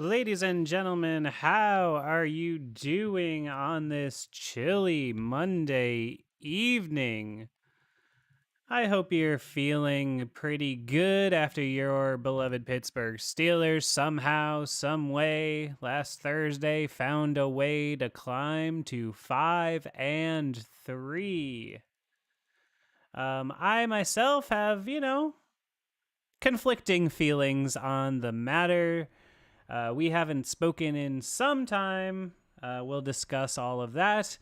Ladies and gentlemen, how are you doing on this chilly Monday evening? I hope you're feeling pretty good after your beloved Pittsburgh Steelers somehow, some way, last Thursday found a way to climb to 5-3. I myself have, conflicting feelings on the matter. We haven't spoken in some time. We'll discuss all of that.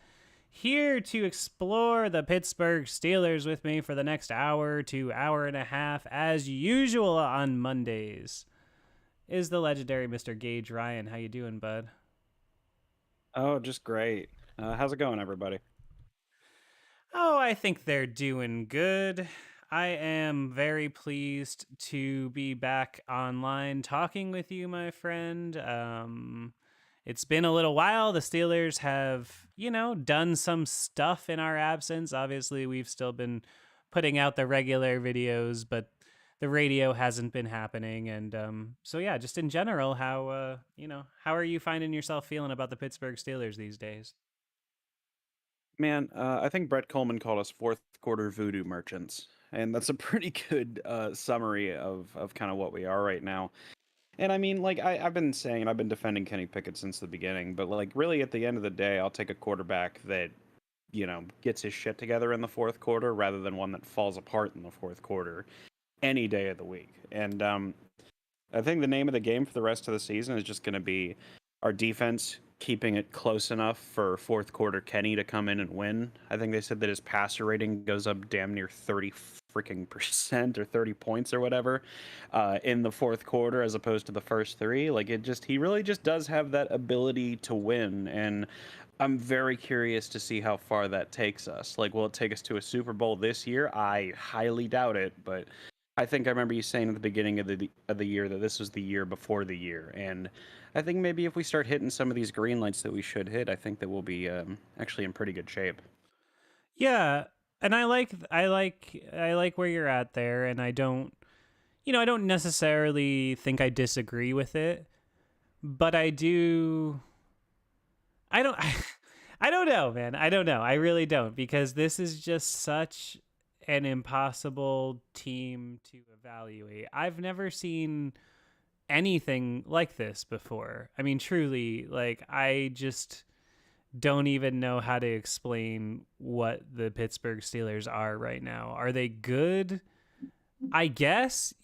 Here to explore the Pittsburgh Steelers with me for the next hour to hour and a half, as usual on Mondays, is the legendary Mr. Gage Ryan. How you doing, bud? Oh, just great. How's it going, everybody? Oh, I think they're doing good. I am very pleased to be back online talking with you, my friend. It's been a little while. The Steelers have, done some stuff in our absence. Obviously, we've still been putting out the regular videos, but the radio hasn't been happening. And so, yeah, just in general, how are you finding yourself feeling about the Pittsburgh Steelers these days? Man, I think Brett Coleman called us fourth quarter voodoo merchants, and that's a pretty good summary of kind of what we are right now. And I mean, like I've been saying, I've been defending Kenny Pickett since the beginning, but like really at the end of the day, I'll take a quarterback that gets his shit together in the fourth quarter rather than one that falls apart in the fourth quarter any day of the week. And I think the name of the game for the rest of the season is just going to be our defense keeping it close enough for fourth quarter Kenny to come in and win. I think they said that his passer rating goes up damn near 30 freaking percent or 30 points or whatever in the fourth quarter as opposed to the first three. Like he really just does have that ability to win. And I'm very curious to see how far that takes us. Like, will it take us to a Super Bowl this year? I highly doubt it, but I think I remember you saying at the beginning of the year that this was the year before the year, and I think maybe if we start hitting some of these green lights that we should hit, I think that we'll be actually in pretty good shape. Yeah, and I like where you're at there, and I don't necessarily think I disagree with it, but I do. I don't. I don't know, man. I don't know. I really don't, because this is just such an impossible team to evaluate. I've never seen anything like this before. I mean, truly, like I just don't even know how to explain what the Pittsburgh Steelers are right now. Are they good? I guess,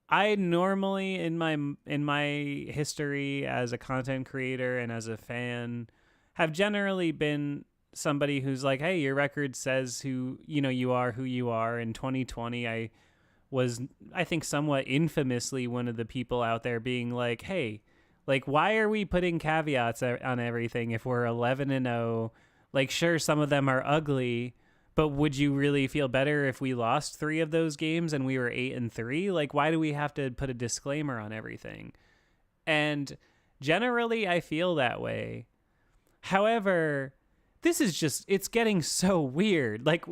I normally in my history as a content creator and as a fan have generally been somebody who's like, "Hey, your record says you are who you are." In 2020, I was, I think, somewhat infamously one of the people out there being like, "Hey, like, why are we putting caveats on everything if we're 11-0? Like, sure, some of them are ugly, but would you really feel better if we lost 3 of those games and we were 8-3? Like, why do we have to put a disclaimer on everything?" And generally, I feel that way. However, this is just, it's getting so weird. Like,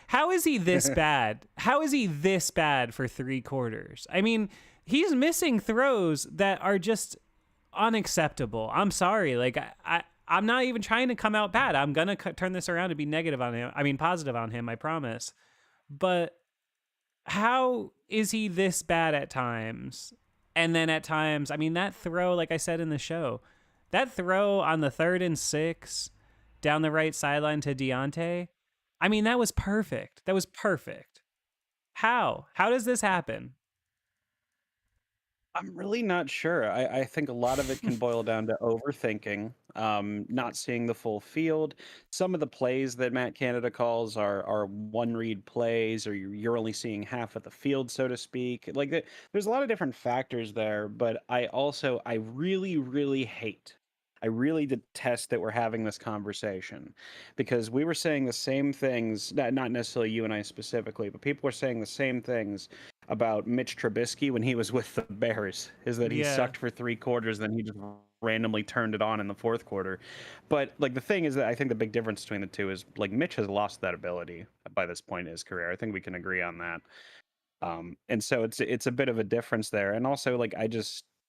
how is he this bad? How is he this bad for 3 quarters? I mean, he's missing throws that are just unacceptable. I'm sorry. Like, I'm not even trying to come out bad. I'm going to turn this around and be negative on him. I mean, positive on him, I promise. But how is he this bad at times? And then at times, I mean, that throw, like I said in the show, that throw on the 3rd and 6 down the right sideline to Deontay, I mean, that was perfect. That was perfect. How? How does this happen? I'm really not sure. I think a lot of it can boil down to overthinking, not seeing the full field. Some of the plays that Matt Canada calls are one read plays, or you're only seeing half of the field, so to speak. Like there's a lot of different factors there, but I really really hate. I really detest that we're having this conversation because we were saying the same things, not necessarily you and I specifically, but people were saying the same things about Mitch Trubisky when he was with the Bears, is that he Yeah. sucked for 3 quarters, then he just randomly turned it on in the fourth quarter. But like the thing is that I think the big difference between the two is like Mitch has lost that ability by this point in his career. I think we can agree on that. And so it's a bit of a difference there. And also like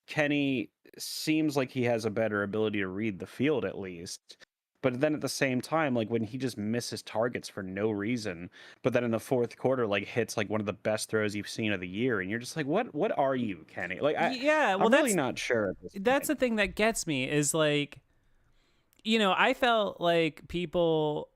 Kenny seems like he has a better ability to read the field at least. But then at the same time, like when he just misses targets for no reason, but then in the fourth quarter, like hits like one of the best throws you've seen of the year, and you're just like, what are you, Kenny? Like Yeah, well I'm really not sure at this that's point. the thing that gets me is like, I felt like people,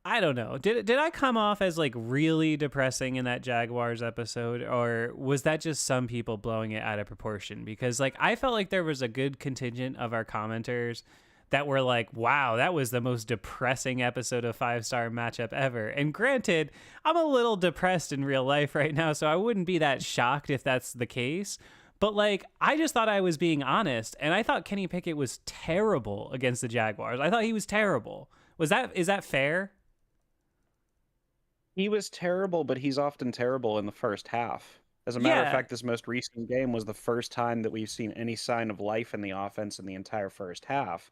I don't know. Did I come off as like really depressing in that Jaguars episode, or was that just some people blowing it out of proportion? Because like I felt like there was a good contingent of our commenters that were like, "Wow, that was the most depressing episode of Five Star Matchup ever." And granted, I'm a little depressed in real life right now, so I wouldn't be that shocked if that's the case. But like, I just thought I was being honest, and I thought Kenny Pickett was terrible against the Jaguars. I thought he was terrible. Is that fair? He was terrible, but he's often terrible in the first half. As a matter of Yeah, fact, this most recent game was the first time that we've seen any sign of life in the offense in the entire first half.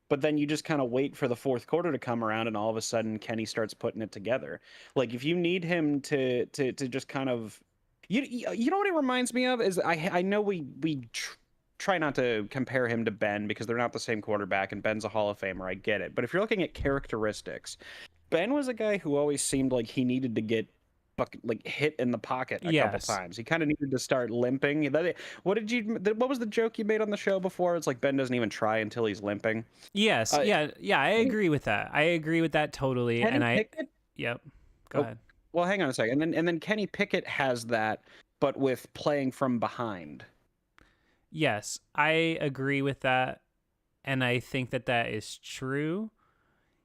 But then you just kind of wait for the fourth quarter to come around, and all of a sudden Kenny starts putting it together. Like if you need him to just kind of, you know what it reminds me of is I know we try not to compare him to Ben because they're not the same quarterback, and Ben's a Hall of Famer. I get it, but if you're looking at characteristics, Ben was a guy who always seemed like he needed to get like hit in the pocket a couple yes. times. He kind of needed to start limping. What was the joke you made on the show before? It's like Ben doesn't even try until he's limping. Yes. Uh, Yeah. Yeah. I Kenny, agree with that. I agree with that totally. And Kenny I, Pickett. yep. Go Oh, ahead. well, hang on a second. And then Kenny Pickett has that, but with playing from behind. Yes. I agree with that. And I think that that is true.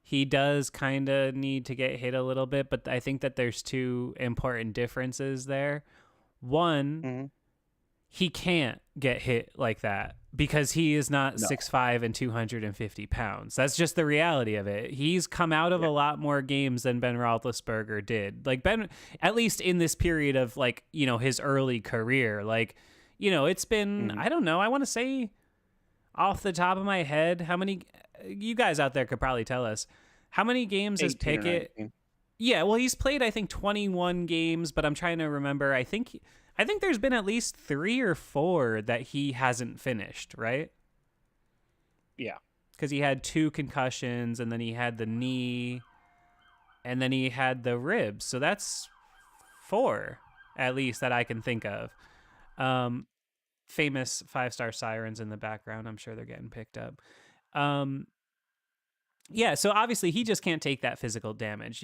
He does kind of need to get hit a little bit, but I think that there's two important differences there. One, Hmm. he can't get hit like that because he is not No. 6'5" and 250 pounds. That's just the reality of it. He's come out of Yeah. a lot more games than Ben Roethlisberger did. Like Ben, at least in this period of like, his early career, like, it's been, Hmm. I don't know, I want to say off the top of my head, how many, you guys out there could probably tell us, how many games has 18 or Pickett? 19. Yeah, well, he's played I think 21 games, but I'm trying to remember. I think there's been at least 3 or 4 that he hasn't finished, right? Yeah. Cuz he had 2 concussions and then he had the knee and then he had the ribs. So that's 4 at least that I can think of. Um famous 5-star sirens in the background. I'm sure they're getting picked up. Um yeah, so obviously he just can't take that physical damage.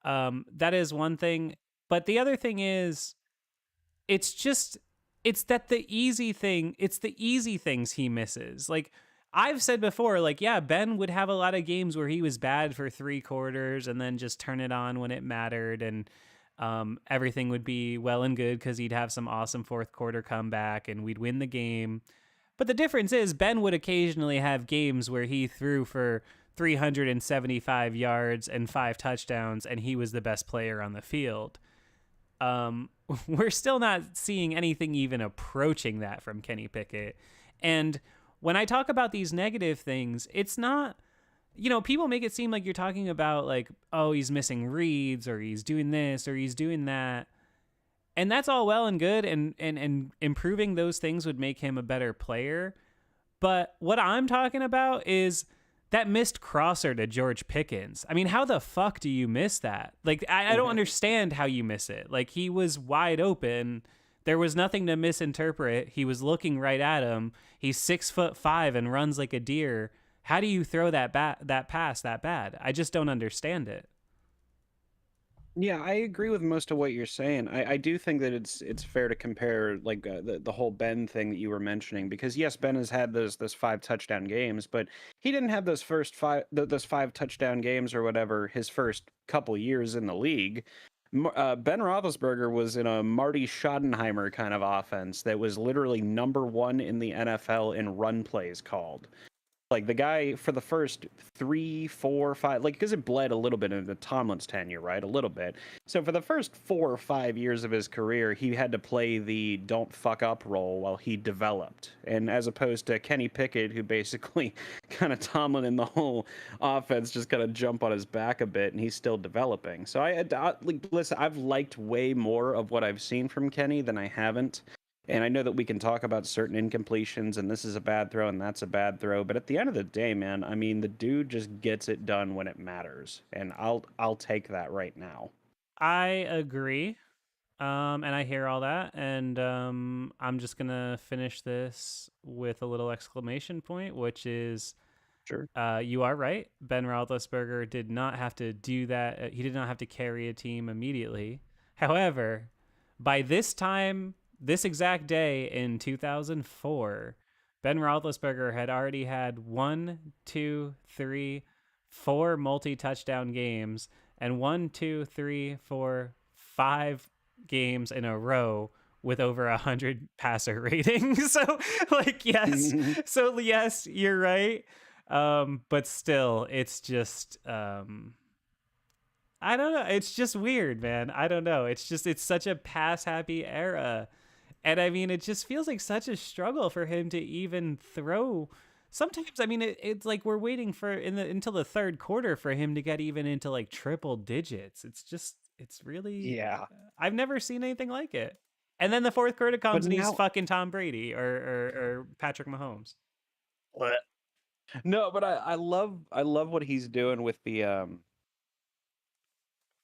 That is one thing, but the other thing is it's just it's the easy things he misses. Like I've said before, like yeah, Ben would have a lot of games where he was bad for 3 quarters and then just turn it on when it mattered, and everything would be well and good because he'd have some awesome fourth quarter comeback and we'd win the game. But the difference is Ben would occasionally have games where he threw for 375 yards and 5 touchdowns and he was the best player on the field. We're still not seeing anything even approaching that from Kenny Pickett. And when I talk about these negative things, it's not, people make it seem like you're talking about like, oh, he's missing reads or he's doing this or he's doing that. And that's all well and good, and improving those things would make him a better player. But what I'm talking about is that missed crosser to George Pickens. I mean, how the fuck do you miss that? Like, I don't understand how you miss it. Like, he was wide open. There was nothing to misinterpret. He was looking right at him. He's 6'5" and runs like a deer. How do you throw that pass that bad? I just don't understand it. Yeah, I agree with most of what you're saying. I do think that it's fair to compare like the whole Ben thing that you were mentioning, because yes, Ben has had those 5 touchdown games, but he didn't have those 5 touchdown games or whatever his first couple years in the league. Ben Roethlisberger was in a Marty Schottenheimer kind of offense that was literally number one in the NFL in run plays called. Like the guy for the first 3, 4, 5, like because it bled a little bit into Tomlin's tenure, right? A little bit. So for the first 4 or 5 years of his career, he had to play the don't fuck up role while he developed. And as opposed to Kenny Pickett, who basically kind of Tomlin in the whole offense just kind of jump on his back a bit, and he's still developing. So like, listen, I've liked way more of what I've seen from Kenny than I haven't. And I know that we can talk about certain incompletions and this is a bad throw and that's a bad throw, but at the end of the day, man, I mean, the dude just gets it done when it matters. And I'll take that right now. I agree. And I hear all that, and I'm just gonna finish this with a little exclamation point, which is, Sure. you are right. Ben Roethlisberger did not have to do that. He did not have to carry a team immediately. However, by this time, this exact day in 2004, Ben Roethlisberger had already had one, two, three, four multi-touchdown games, and one, two, three, four, five games in a row with over 100 passer rating. So, like, yes. So, yes, you're right. But still, it's just I don't know. It's just weird, man. I don't know. It's such a pass happy era. And I mean, it just feels like such a struggle for him to even throw. Sometimes, I mean, it's like we're waiting for until the third quarter for him to get even into like triple digits. It's really, Yeah. I've never seen anything like it. And then the fourth quarter But comes and he's now fucking Tom Brady or Patrick Mahomes. what? No, but I love what he's doing with the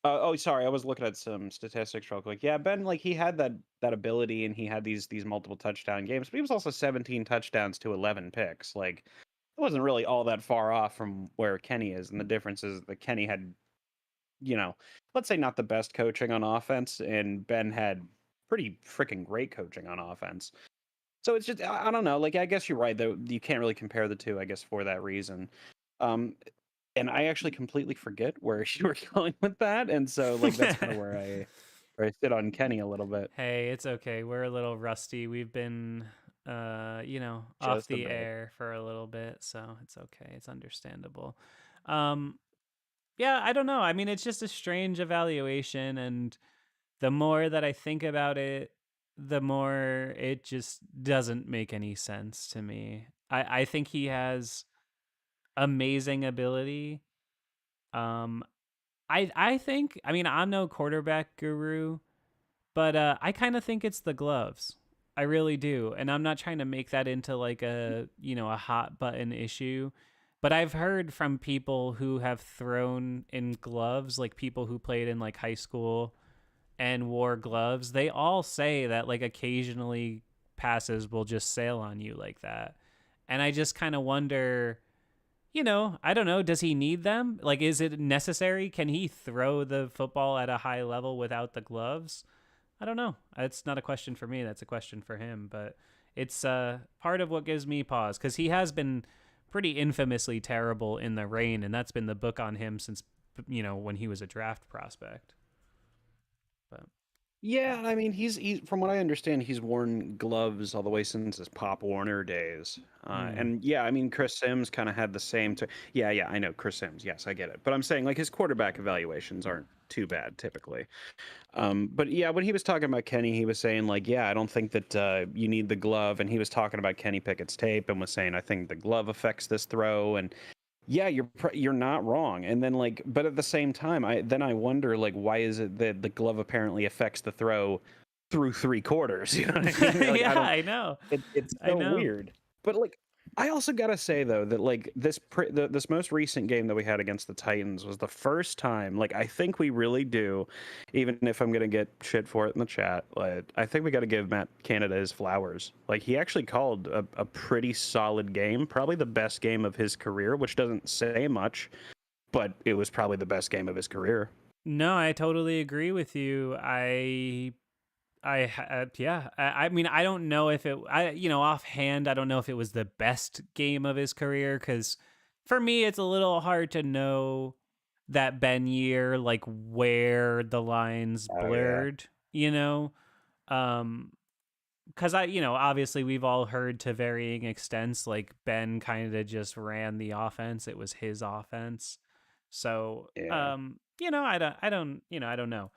oh, sorry. I was looking at some statistics real quick. Yeah, Ben, like he had that ability, and he had these multiple touchdown games, but he was also 17 touchdowns to 11 picks. Like, it wasn't really all that far off from where Kenny is, and the difference is that Kenny had, you know, let's say not the best coaching on offense, and Ben had pretty freaking great coaching on offense. So it's just I don't know. Like, I guess you're right though. You can't really compare the two. I guess for that reason. Um, and I actually completely forget where you were going with that, and so, like, that's kinda where I sit on Kenny a little bit, Hey, it's okay. We're a little rusty. We've been, off just a the bit. air for a little bit, so it's okay. It's understandable. Um, yeah, I don't know. I mean, it's just a strange evaluation, and the more that I think about it, the more it just doesn't make any sense to me. I think he has amazing ability. Um, I think, I mean, I'm no quarterback guru, but I kind of think it's the gloves. I really do. And I'm not trying to make that into like a hot button issue. But I've heard from people who have thrown in gloves, like people who played in like high school and wore gloves. They all say that like occasionally passes will just sail on you like that. And I just kind of wonder, I don't know, does he need them? Like, is it necessary? Can he throw the football at a high level without the gloves? I don't know. It's not a question for me. That's a question for him. But it's part of what gives me pause because he has been pretty infamously terrible in the rain, and that's been the book on him since when he was a draft prospect. But Yeah, I mean, he's from what I understand, he's worn gloves all the way since his Pop Warner days. mm. And yeah, I mean, Chris Sims kind of had the same. Yeah, yeah, I know Chris Sims. Yes, I get it. But I'm saying like his quarterback evaluations aren't too bad typically. But yeah, when he was talking about Kenny, he was saying like, yeah, I don't think that you need the glove, and he was talking about Kenny Pickett's tape and was saying I think the glove affects this throw, and yeah, you're not wrong. And then like, but at the same time, I wonder like, why is it that the glove apparently affects the throw through three quarters? You know what I mean? Like, I Yeah, don't. I know. It's I so know. weird. But like, I also gotta say though that like this most recent game that we had against the Titans was the first time. Like, I think we really do, even if I'm gonna get shit for it in the chat. Like, I think we got to give Matt Canada his flowers. Like, he actually called a pretty solid game, probably the best game of his career, which doesn't say much, but it was probably the best game of his career. No, I totally agree with you. Yeah. I mean, I don't know if offhand, I don't know if it was the best game of his career because for me, it's a little hard to know that Ben year, like where the lines Oh yeah. blurred, um, because obviously we've all heard to varying extents, like Ben kind of just ran the offense; it was his offense. So, Yeah. I don't know.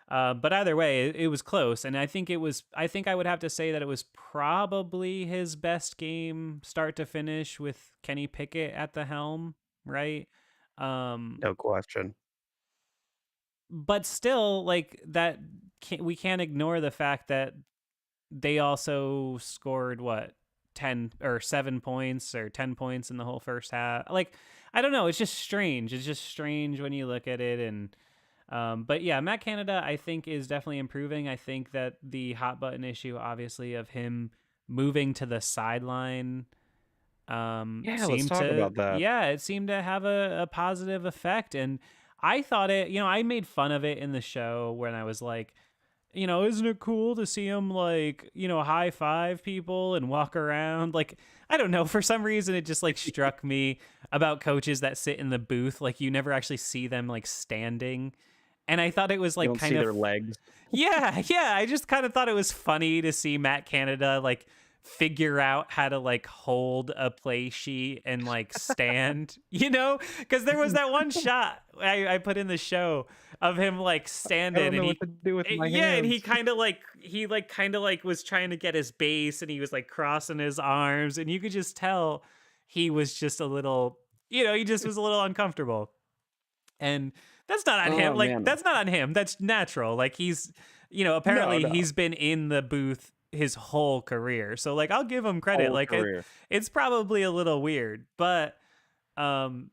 But either way, it was close, and I think it was. I think I would have to say that it was probably his best game, start to finish, with Kenny Pickett at the helm, right? Um, No question. but still, like that, we can't ignore the fact that they also scored what 10 or 7 points or 10 points in the whole first half. Like I don't know, it's just strange. It's just strange when you look at it. And but yeah, Matt Canada I think is definitely improving. I think that the hot button issue obviously of him moving to the sideline Yeah, let's seemed talk to, about that. yeah, it seemed to have a positive effect. And I thought it, I made fun of it in the show when I was like, isn't it cool to see him like, high five people and walk around? Like, I don't know. For some reason, it just like struck me about coaches that sit in the booth. Like, you never actually see them like standing. And I thought it was You like don't kind see of, their legs. yeah, yeah. I just kind of thought it was funny to see Matt Canada like figure out how to like hold a play sheet and like stand, because there was that one shot I put in the show of him like I standing don't and know what to do with my yeah, and hands. he like kind of like was trying to get his base and he was like crossing his arms and you could just tell he was just a little, he just was a little uncomfortable. And that's not on him. Oh Like man. that's not on him. That's natural. Like he's, No, apparently no. he's been in the booth his whole career. So like I'll give him credit. Whole Like career. it's probably a little weird, um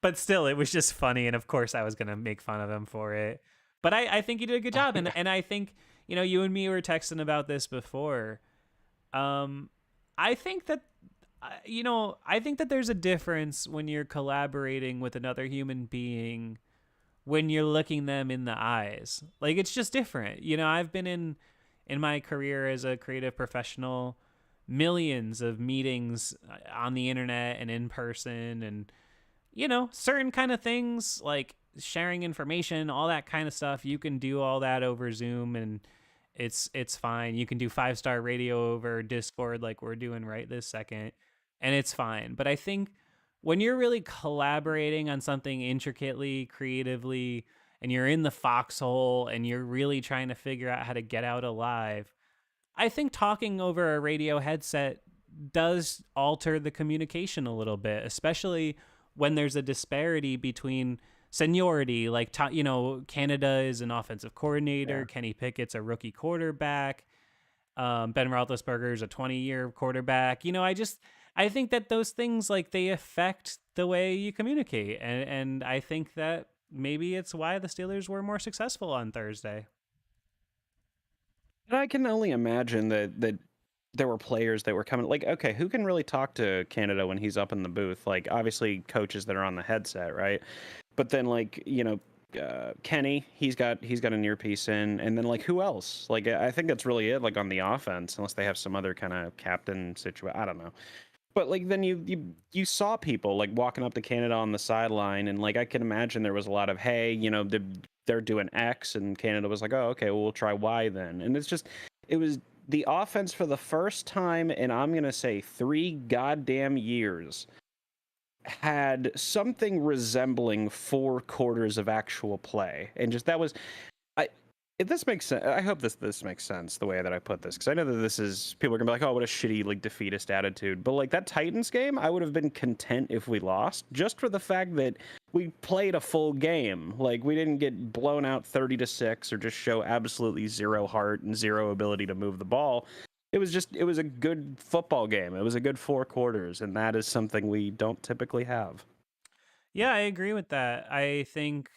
but still it was just funny and of course I was going to make fun of him for it. But I think he did a good Oh job yeah. and I think, you and me were texting about this before. Um I think that I think that there's a difference when you're collaborating with another human being when you're looking them in the eyes. Like it's just different. I've been in my career as a creative professional millions of meetings on the internet and in person and certain kind of things like sharing information, all that kind of stuff. You can do all that over Zoom and it's fine. You can do 5-star radio over Discord like we're doing right this second and it's fine. But I think when you're really collaborating on something intricately, creatively, and you're in the foxhole and you're really trying to figure out how to get out alive, I think talking over a radio headset does alter the communication a little bit, especially when there's a disparity between seniority. Like, Canada is an offensive coordinator, Yeah. Kenny Pickett's a rookie quarterback, Ben Roethlisberger is a 20-year quarterback. I think that those things like they affect the way you communicate, and I think that maybe it's why the Steelers were more successful on Thursday. And I can only imagine that there were players that were coming like, okay, who can really talk to Canada when he's up in the booth? Like obviously coaches that are on the headset, right? But then like, Kenny, he's got an earpiece in, and then like who else? Like I think that's really it, like on the offense, unless they have some other kind of captain situation. I don't know. But like then you saw people like walking up to Canada on the sideline, and like I can imagine there was a lot of hey, they're doing X, and Canada was like, oh okay, well we'll try Y then, and it was the offense for the first time, and I'm gonna say 3 goddamn years had something resembling 4 quarters of actual play, and just that was I. If this makes sense, I hope this makes sense the way that I put this, because I know that this is people are gonna be like, oh, what a shitty like defeatist attitude. But like that Titans game, I would have been content if we lost, just for the fact that we played a full game. Like we didn't get blown out 30-6 or just show absolutely zero heart and zero ability to move the ball. It was a good football game. It was a good 4 quarters, and that is something we don't typically have. Yeah, I agree with that. I think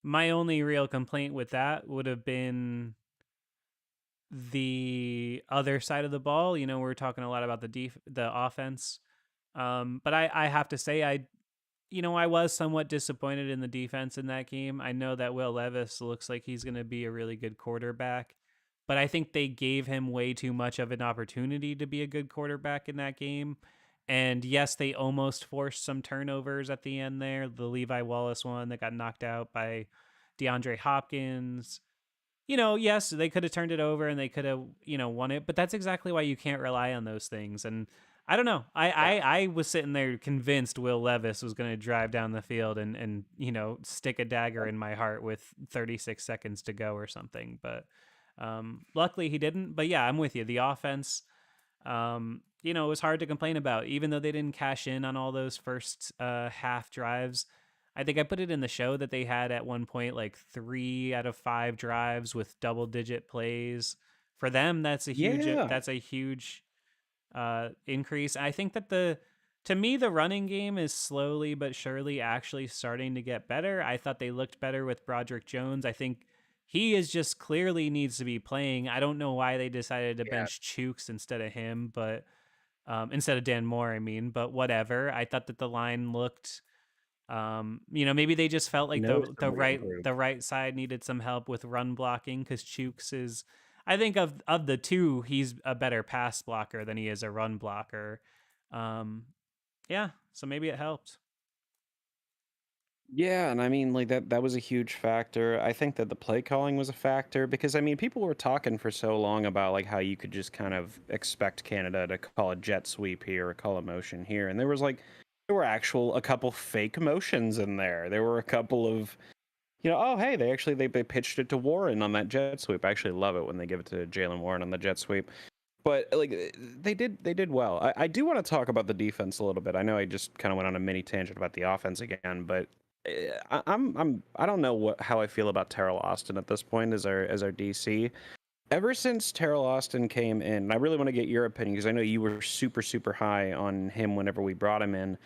my only real complaint with that would have been the other side of the ball. We're talking a lot about the offense. But I have to say I was somewhat disappointed in the defense in that game. I know that Will Levis looks like he's going to be a really good quarterback, but I think they gave him way too much of an opportunity to be a good quarterback in that game. And yes, they almost forced some turnovers at the end there. The Levi Wallace one that got knocked out by DeAndre Hopkins. Yes, they could have turned it over and they could have, won it, but that's exactly why you can't rely on those things. And I don't know. Yeah. I was sitting there convinced Will Levis was going to drive down the field and stick a dagger in my heart with 36 seconds to go or something. But luckily he didn't. But yeah, I'm with you. The offense, it was hard to complain about, even though they didn't cash in on all those first half drives. I think I put it in the show that they had at one point like 3 out of 5 drives with double digit plays for them, Yeah. that's a huge increase. I think that to me the running game is slowly but surely actually starting to get better. I thought they looked better with Broderick Jones. I think he is just clearly needs to be playing. I don't know why they decided to Yeah. bench Chooks instead of him, but instead of Dan Moore, I mean, but whatever. I thought that the line looked maybe they just felt like Noticeably improved. the right side needed some help with run blocking because Chooks is, I think of the two, he's a better pass blocker than he is a run blocker. Um, yeah, so maybe it helped. Yeah, and I mean, like that was a huge factor. I think that the play calling was a factor because I mean, people were talking for so long about like how you could just kind of expect Canada to call a jet sweep here or call a motion here, and there were a couple fake motions in there. There were a couple of oh hey, they pitched it to Warren on that jet sweep. I actually love it when they give it to Jalen Warren on the jet sweep. But like they did well. I do want to talk about the defense a little bit. I know I just kind of went on a mini tangent about the offense again, but I don't know how I feel about Terrell Austin at this point as our DC. Ever since Terrell Austin came in, and I really want to get your opinion because I know you were super high on him whenever we brought him in.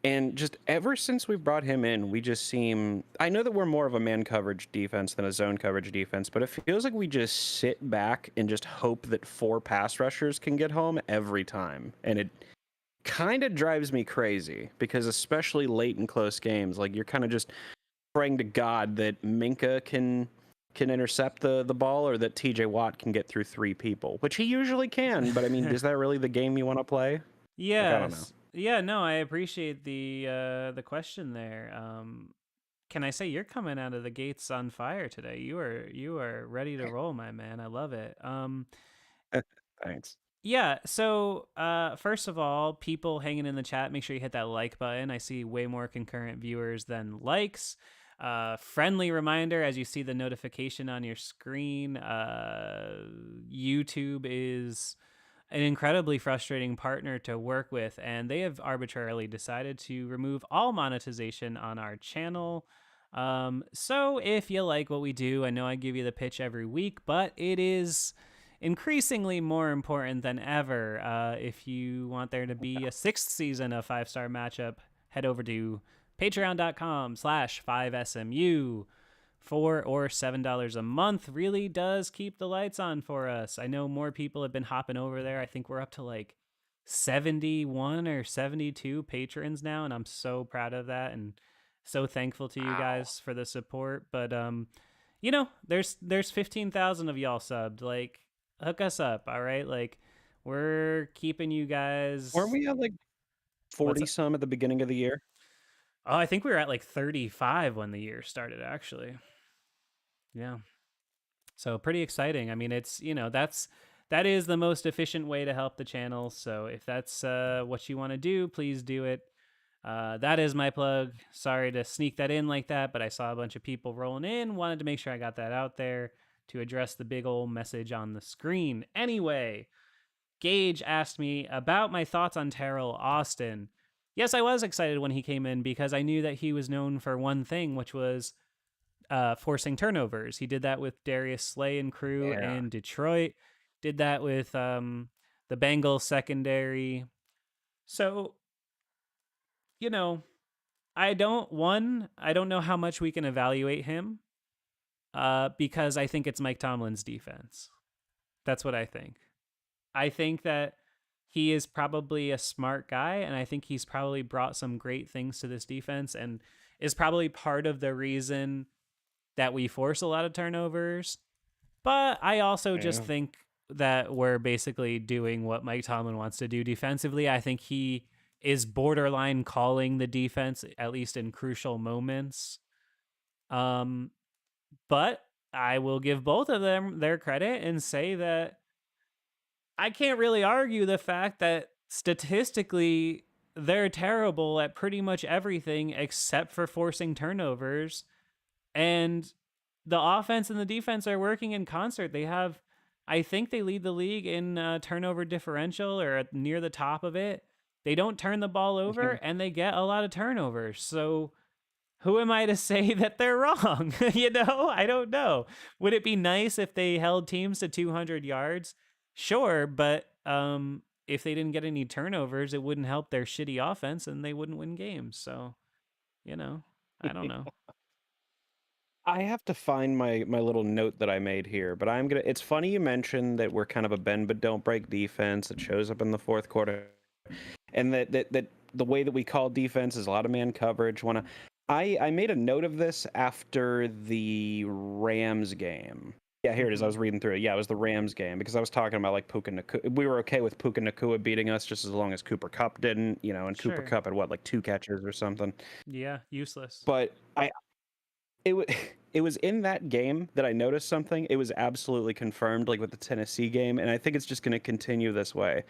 And just ever since we've brought him in, we just seem. I know that we're more of a man coverage defense than a zone coverage defense, but it feels like we just sit back and just hope that 4 pass rushers can get home every time. And it kind of drives me crazy because, especially late in close games, like you're kind of just praying to God that Minka can intercept the ball or that TJ Watt can get through 3 people, which he usually can. But I mean, is that really the game you want to play? Like, I don't know. Yes. Yeah, no, I appreciate the question there. Can I say you're coming out of the gates on fire today? You are ready to roll, my man. I love it. Thanks. Yeah, so first of all, people hanging in the chat, make sure you hit that like button. I see way more concurrent viewers than likes. Friendly reminder as you see the notification on your screen, YouTube is an incredibly frustrating partner to work with, and they have arbitrarily decided to remove all monetization on our channel. So if you like what we do, I know I give you the pitch every week, but it is increasingly more important than ever. If you want there to be a 6th season of 5-Star Matchup, head over to patreon.com/5SMU. $4 or $7 a month really does keep the lights on for us. I know more people have been hopping over there. I think we're up to like 71 or 72 patrons now, and I'm so proud of that and so thankful to you guys for the support. But there's 15,000 of y'all subbed. Like, hook us up, all right? Like, we're keeping you guys. Weren't we at like 40 some at the beginning of the year? Oh, I think we were at like 35 when the year started, actually. Yeah. So pretty exciting. I mean, it's, that is the most efficient way to help the channel. So if that's what you want to do, please do it. That is my plug. Sorry to sneak that in like that, but I saw a bunch of people rolling in. Wanted to make sure I got that out there to address the big old message on the screen. Anyway, Gage asked me about my thoughts on Terrell Austin. Yes, I was excited when he came in because I knew that he was known for one thing, which was forcing turnovers. He did that with Darius Slay and crew in Detroit. Did that with the Bengals secondary. So, I don't know how much we can evaluate him because I think it's Mike Tomlin's defense. That's what I think. I think that he is probably a smart guy, and I think he's probably brought some great things to this defense and is probably part of the reason that we force a lot of turnovers. But I also just think that we're basically doing what Mike Tomlin wants to do defensively. I think he is borderline calling the defense, at least in crucial moments. But I will give both of them their credit and say that I can't really argue the fact that statistically they're terrible at pretty much everything except for forcing turnovers. And the offense and the defense are working in concert. I think they lead the league in turnover differential or near the top of it. They don't turn the ball over and they get a lot of turnovers. So who am I to say that they're wrong? I don't know. Would it be nice if they held teams to 200 yards? Sure, but if they didn't get any turnovers, it wouldn't help their shitty offense and they wouldn't win games. So, I don't know. I have to find my little note that I made here, but it's funny you mentioned that we're kind of a bend but don't break defense that shows up in the fourth quarter, and that the way that we call defense is a lot of man coverage. I made a note of this after the Rams game. Yeah, here it is. I was reading through it. Yeah, it was the Rams game because I was talking about like Puka Nacua. We were okay with Puka Nacua beating us just as long as Cooper Kupp didn't, and Cooper Sure. Kupp had like 2 catches or something. Yeah, useless. But it was it was in that game that I noticed something. It was absolutely confirmed, like with the Tennessee game, and I think it's just going to continue this way.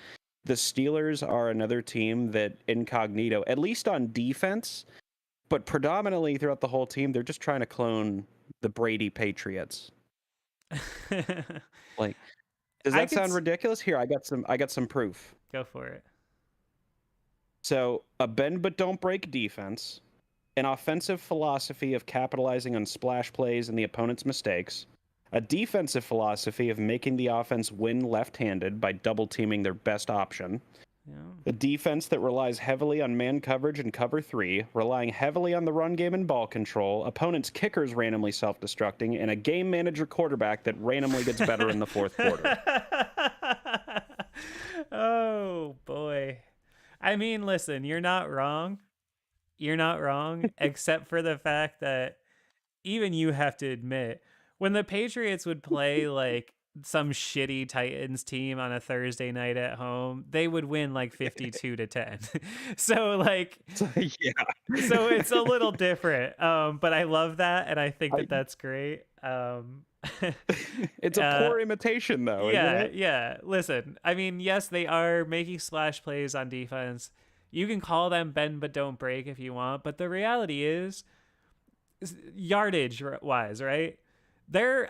The Steelers are another team that incognito, at least on defense, but predominantly throughout the whole team, they're just trying to clone the Brady Patriots. Like, does that sound ridiculous? Here, I got some proof. Go for it. So, a bend but don't break defense, an offensive philosophy of capitalizing on splash plays and the opponent's mistakes, a defensive philosophy of making the offense win left-handed by double teaming their best option, a defense that relies heavily on man coverage and cover 3, relying heavily on the run game and ball control, opponents' kickers randomly self-destructing, and a game manager quarterback that randomly gets better in the fourth quarter. Oh, boy. I mean, listen, you're not wrong. You're not wrong, except for the fact that even you have to admit, when the Patriots would play like some shitty Titans team on a Thursday night at home, they would win like 52-10. So like, yeah. So it's a little different. But I love that, and I think that that's great. It's a poor imitation, though. Yeah, isn't it? yeah. Listen, I mean, yes, they are making splash plays on defense. You can call them bend but don't break if you want, but the reality is, yardage wise, right? Their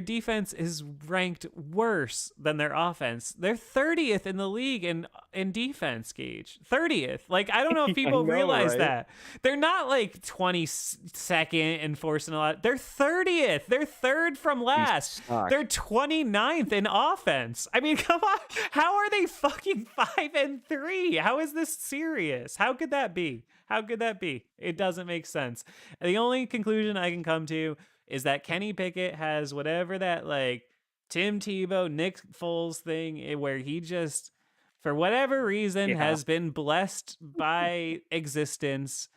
defense is ranked worse than their offense. They're 30th in the league in defense, Gage. 30th. Like, I don't know if people realize right? that. They're not like 22nd and forcing a lot. They're 30th. They're third from last. They're 29th in offense. I mean, come on. How are they fucking 5-3? How is this serious? How could that be? How could that be? It doesn't make sense. And the only conclusion I can come to is that Kenny Pickett has whatever that like Tim Tebow, Nick Foles thing where he just, for whatever reason, has been blessed by existence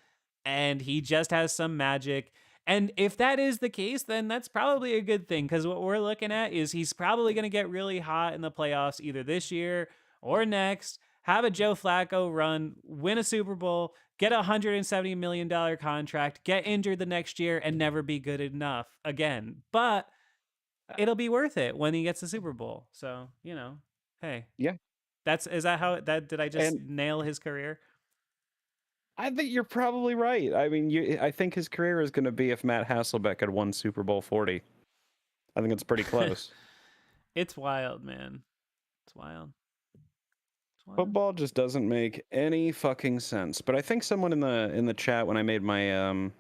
and he just has some magic. And if that is the case, then that's probably a good thing, because what we're looking at is he's probably going to get really hot in the playoffs either this year or next, have a Joe Flacco run, win a Super Bowl, get a $170 million contract, get injured the next year, and never be good enough again. But it'll be worth it when he gets the Super Bowl. So, hey. Yeah. Did I just nail his career? I think you're probably right. I mean, I think his career is going to be if Matt Hasselbeck had won Super Bowl 40. I think it's pretty close. It's wild, man. It's wild. Football just doesn't make any fucking sense. But I think someone in the chat when I made my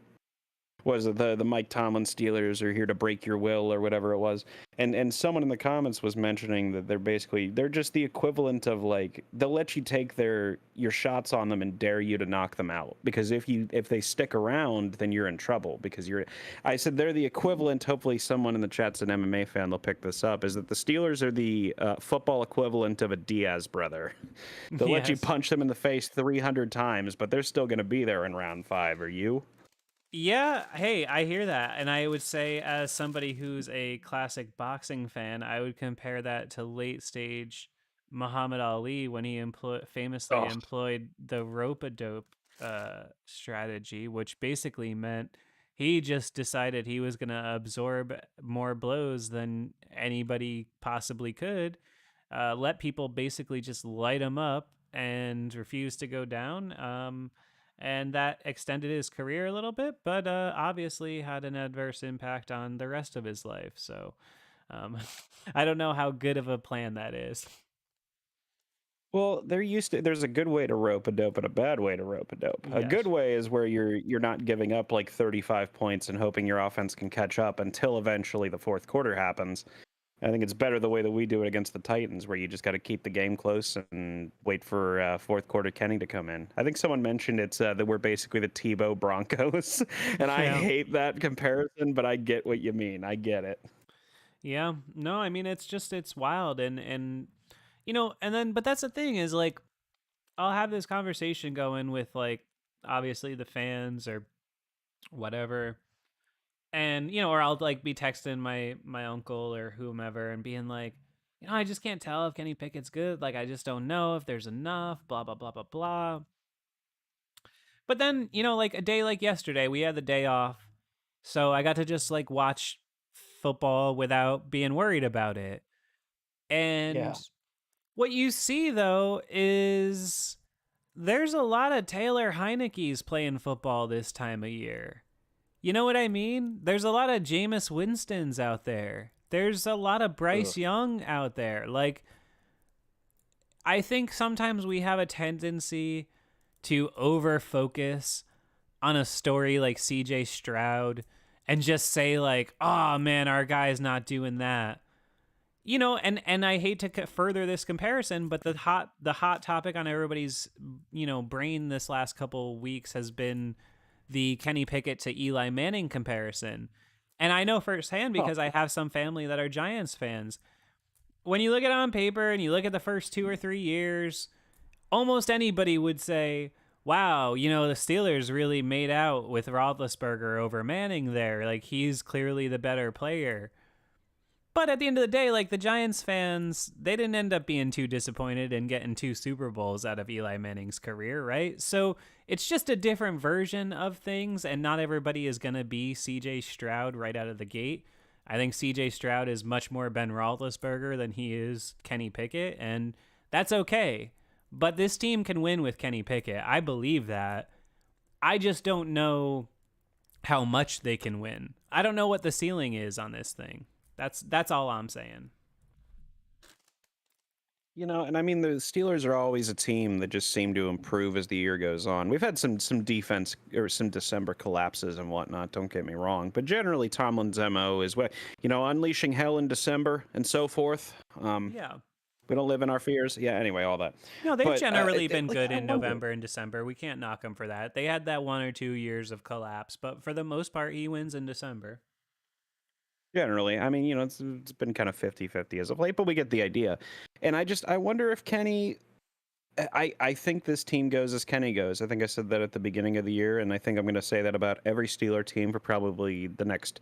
was it the Mike Tomlin Steelers are here to break your will or whatever it was, and someone in the comments was mentioning that they're just the equivalent of like they'll let you take your shots on them and dare you to knock them out, because if they stick around then you're in trouble because I said they're the equivalent. Hopefully someone in the chat's an MMA fan, they'll pick this up, is that the Steelers are the football equivalent of a Diaz brother. They'll let you punch them in the face 300 times, but they're still going to be there in round 5. Are you? Yeah, hey, I hear that. And I would say, as somebody who's a classic boxing fan, I would compare that to late stage Muhammad Ali when he famously employed the rope-a-dope strategy, which basically meant he just decided he was going to absorb more blows than anybody possibly could, let people basically just light him up and refuse to go down. And that extended his career a little bit, but obviously had an adverse impact on the rest of his life. So, I don't know how good of a plan that is. Well, there's a good way to rope a dope and a bad way to rope a dope. A good Yes. way is where you're not giving up like 35 points and hoping your offense can catch up until eventually the fourth quarter happens. I think it's better the way that we do it against the Titans, where you just got to keep the game close and wait for fourth quarter Kenny to come in. I think someone mentioned it's that we're basically the Tebow Broncos, and I Yeah. hate that comparison, but I get what you mean. I get it. Yeah. No, I mean it's wild and and then but that's the thing is like I'll have this conversation going with like obviously the fans or whatever. And or I'll like be texting my uncle or whomever and being like, I just can't tell if Kenny Pickett's good. Like I just don't know if there's enough, blah blah blah blah blah. But then, like a day like yesterday, we had the day off. So I got to just like watch football without being worried about it. And Yeah. what you see though is there's a lot of Taylor Heineke's playing football this time of year. You know what I mean? There's a lot of Jameis Winstons out there. There's a lot of Ugh. Bryce Young out there. Like, I think sometimes we have a tendency to over focus on a story like CJ Stroud and just say, like, oh man, our guy's not doing that. And I hate to further this comparison, but the hot topic on everybody's brain this last couple weeks has been the Kenny Pickett to Eli Manning comparison. And I know firsthand Oh, because I have some family that are Giants fans. When you look at it on paper and you look at the first 2 or 3 years, almost anybody would say, wow, the Steelers really made out with Roethlisberger over Manning there. Like, he's clearly the better player. But at the end of the day, like the Giants fans, they didn't end up being too disappointed and getting 2 Super Bowls out of Eli Manning's career, right? So it's just a different version of things, and not everybody is going to be CJ Stroud right out of the gate. I think CJ Stroud is much more Ben Roethlisberger than he is Kenny Pickett, and that's okay. But this team can win with Kenny Pickett. I believe that. I just don't know how much they can win. I don't know what the ceiling is on this thing. That's all I'm saying. and I mean the Steelers are always a team that just seem to improve as the year goes on. We've had some defense or some December collapses and whatnot. Don't get me wrong, but generally Tomlin's mo is what unleashing hell in December and so forth. Yeah. We don't live in our fears. Yeah. Anyway, all that. No, they've But generally been like good I in wonder. November and December. We can't knock him for that. They had that 1 or 2 years of collapse, but for the most part, he wins in December. Generally, I mean, it's been kind of 50-50 as of late, but we get the idea. And I wonder if Kenny. I think this team goes as Kenny goes. I think I said that at the beginning of the year, and I think I'm going to say that about every Steeler team for probably the next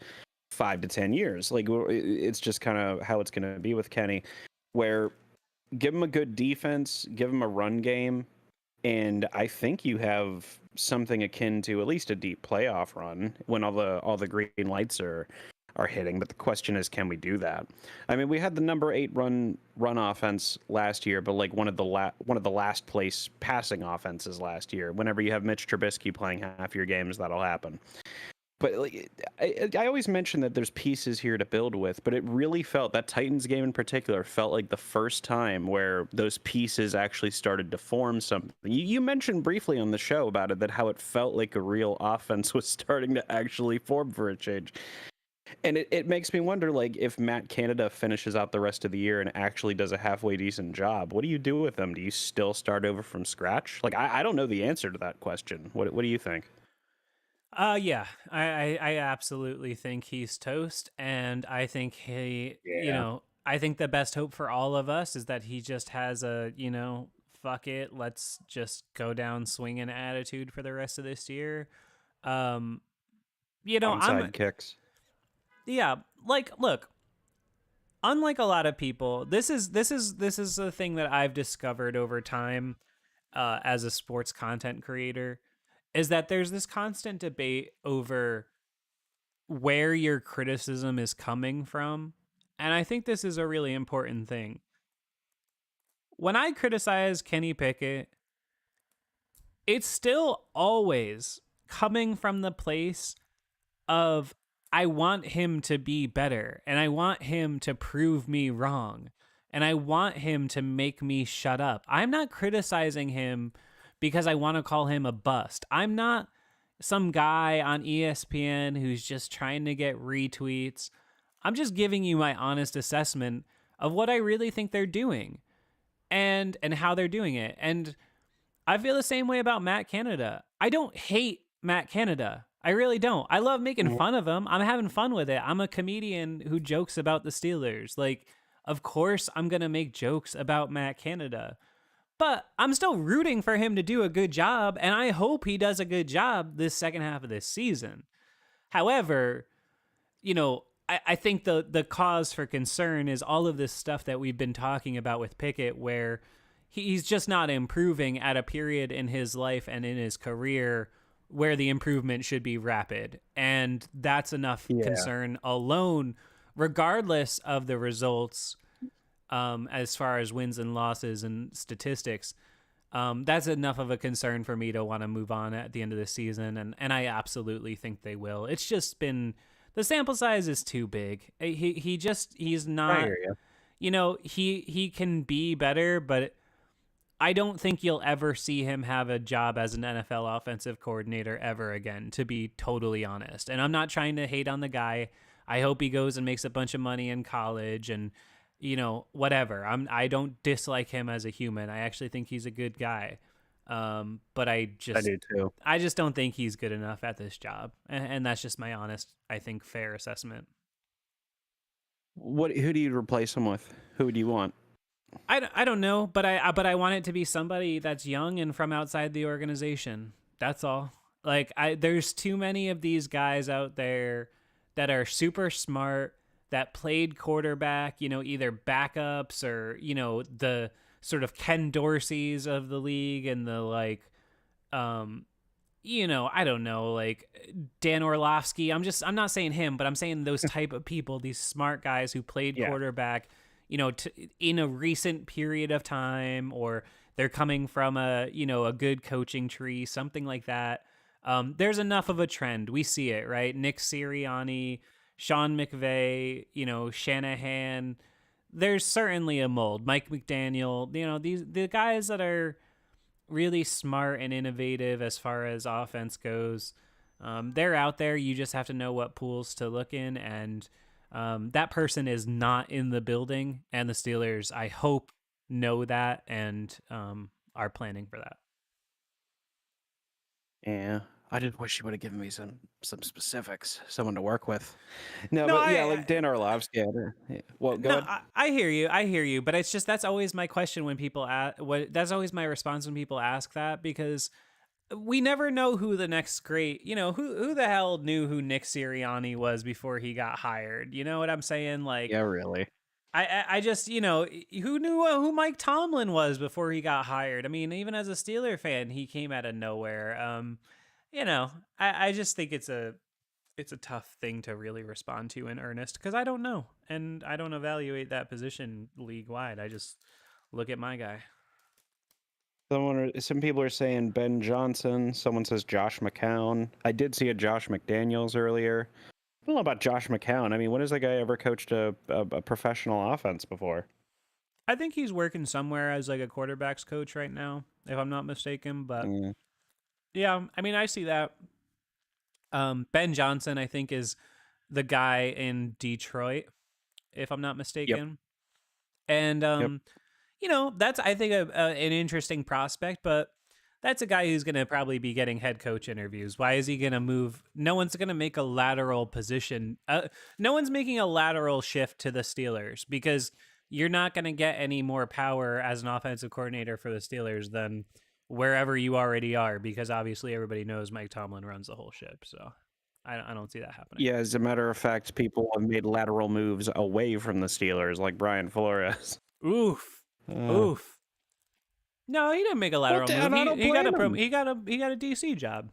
5 to 10 years. Like it's just kind of how it's going to be with Kenny, where give him a good defense, give him a run game, and I think you have something akin to at least a deep playoff run when all the green lights are hitting. But the question is, can we do that? I mean, we had the number 8 run offense last year, but like one of the last place passing offenses last year. Whenever you have Mitch Trubisky playing half your games, that'll happen. But like, I always mention that there's pieces here to build with, but it really felt that Titans game in particular felt like the first time where those pieces actually started to form something. You mentioned briefly on the show about it, that how it felt like a real offense was starting to actually form for a change. And it makes me wonder, like, if Matt Canada finishes out the rest of the year and actually does a halfway decent job, what do you do with them? Do you still start over from scratch? Like, I don't know the answer to that question. What do you think? Yeah, I absolutely think he's toast, and I think Yeah. I think the best hope for all of us is that he just has a, fuck it, let's just go down swinging attitude for the rest of this year. Um, I'm Onside kicks. yeah, like look, unlike a lot of people, this is a thing that I've discovered over time as a sports content creator is that there's this constant debate over where your criticism is coming from. And I think this is a really important thing. When I criticize Kenny Pickett, it's still always coming from the place of I want him to be better and I want him to prove me wrong. and I want him to make me shut up. I'm not criticizing him because I want to call him a bust. I'm not some guy on ESPN who's just trying to get retweets. I'm just giving you my honest assessment of what I really think they're doing and how they're doing it. And I feel the same way about Matt Canada. I don't hate Matt Canada. I really don't. I love making fun of him. I'm having fun with it. I'm a comedian who jokes about the Steelers. Like, of course, I'm going to make jokes about Matt Canada. But I'm still rooting for him to do a good job, and I hope he does a good job this second half of this season. However, you know, I think the cause for concern is all of this stuff that we've been talking about with Pickett, where he's just not improving at a period in his life and in his career where the improvement should be rapid. And that's enough concern alone, regardless of the results, as far as wins and losses and statistics. That's enough of a concern for me to want to move on at the end of the season. And I absolutely think they will. It's just been, the sample size is too big. He's not, you know, he can be better, but I don't think you'll ever see him have a job as an NFL offensive coordinator ever again, to be totally honest. And I'm not trying to hate on the guy. I hope he goes and makes a bunch of money in college and, you know, whatever. I don't dislike him as a human. I actually think he's a good guy. But I do too. I just don't think he's good enough at this job. And that's just my honest, I think, fair assessment. Who do you replace him with? Who do you want? I don't know, but I want it to be somebody that's young and from outside the organization. That's all. Like, there's too many of these guys out there that are super smart, that played quarterback, you know, either backups or, you know, the sort of Ken Dorseys of the league and the, like, you know, I don't know, like Dan Orlovsky. I'm not saying him, but I'm saying those type of people, these smart guys who played quarterback, you know, in a recent period of time, or they're coming from a, you know, a good coaching tree, something like that. There's enough of a trend. We see it, right? Nick Sirianni, Sean McVay, you know, Shanahan. There's certainly a mold. Mike McDaniel, you know, the guys that are really smart and innovative as far as offense goes. They're out there. You just have to know what pools to look in, and that person is not in the building, and the Steelers, I hope, know that and are planning for that. Yeah, I just wish you would have given me some specifics, someone to work with. Like Dan Orlovsky. Well, go ahead. I hear you, but it's just, that's always my question when people ask. That's always my response when people ask that, because we never know who the next great, you know, who the hell knew who Nick Sirianni was before he got hired? You know what I'm saying? Like, yeah, really. I just, you know, who knew who Mike Tomlin was before he got hired? I mean, even as a Steeler fan, he came out of nowhere. You know, I just think it's a tough thing to really respond to in earnest, because I don't know, and I don't evaluate that position league wide. I just look at my guy. Some people are saying Ben Johnson. Someone says Josh McCown. I did see a Josh McDaniels earlier. I don't know about Josh McCown. I mean, when has that guy ever coached a professional offense before? I think he's working somewhere as like a quarterbacks coach right now, if I'm not mistaken. But yeah, I mean, I see that. Ben Johnson, I think, is the guy in Detroit, if I'm not mistaken. Yep. And you know, that's, I think, an interesting prospect, but that's a guy who's going to probably be getting head coach interviews. Why is he going to move? No one's going to make a lateral position. No one's making a lateral shift to the Steelers, because you're not going to get any more power as an offensive coordinator for the Steelers than wherever you already are, because obviously everybody knows Mike Tomlin runs the whole ship. So I don't see that happening. Yeah, as a matter of fact, people have made lateral moves away from the Steelers, like Brian Flores. Oof. Oof. No, he didn't make a lateral move. He got a DC job.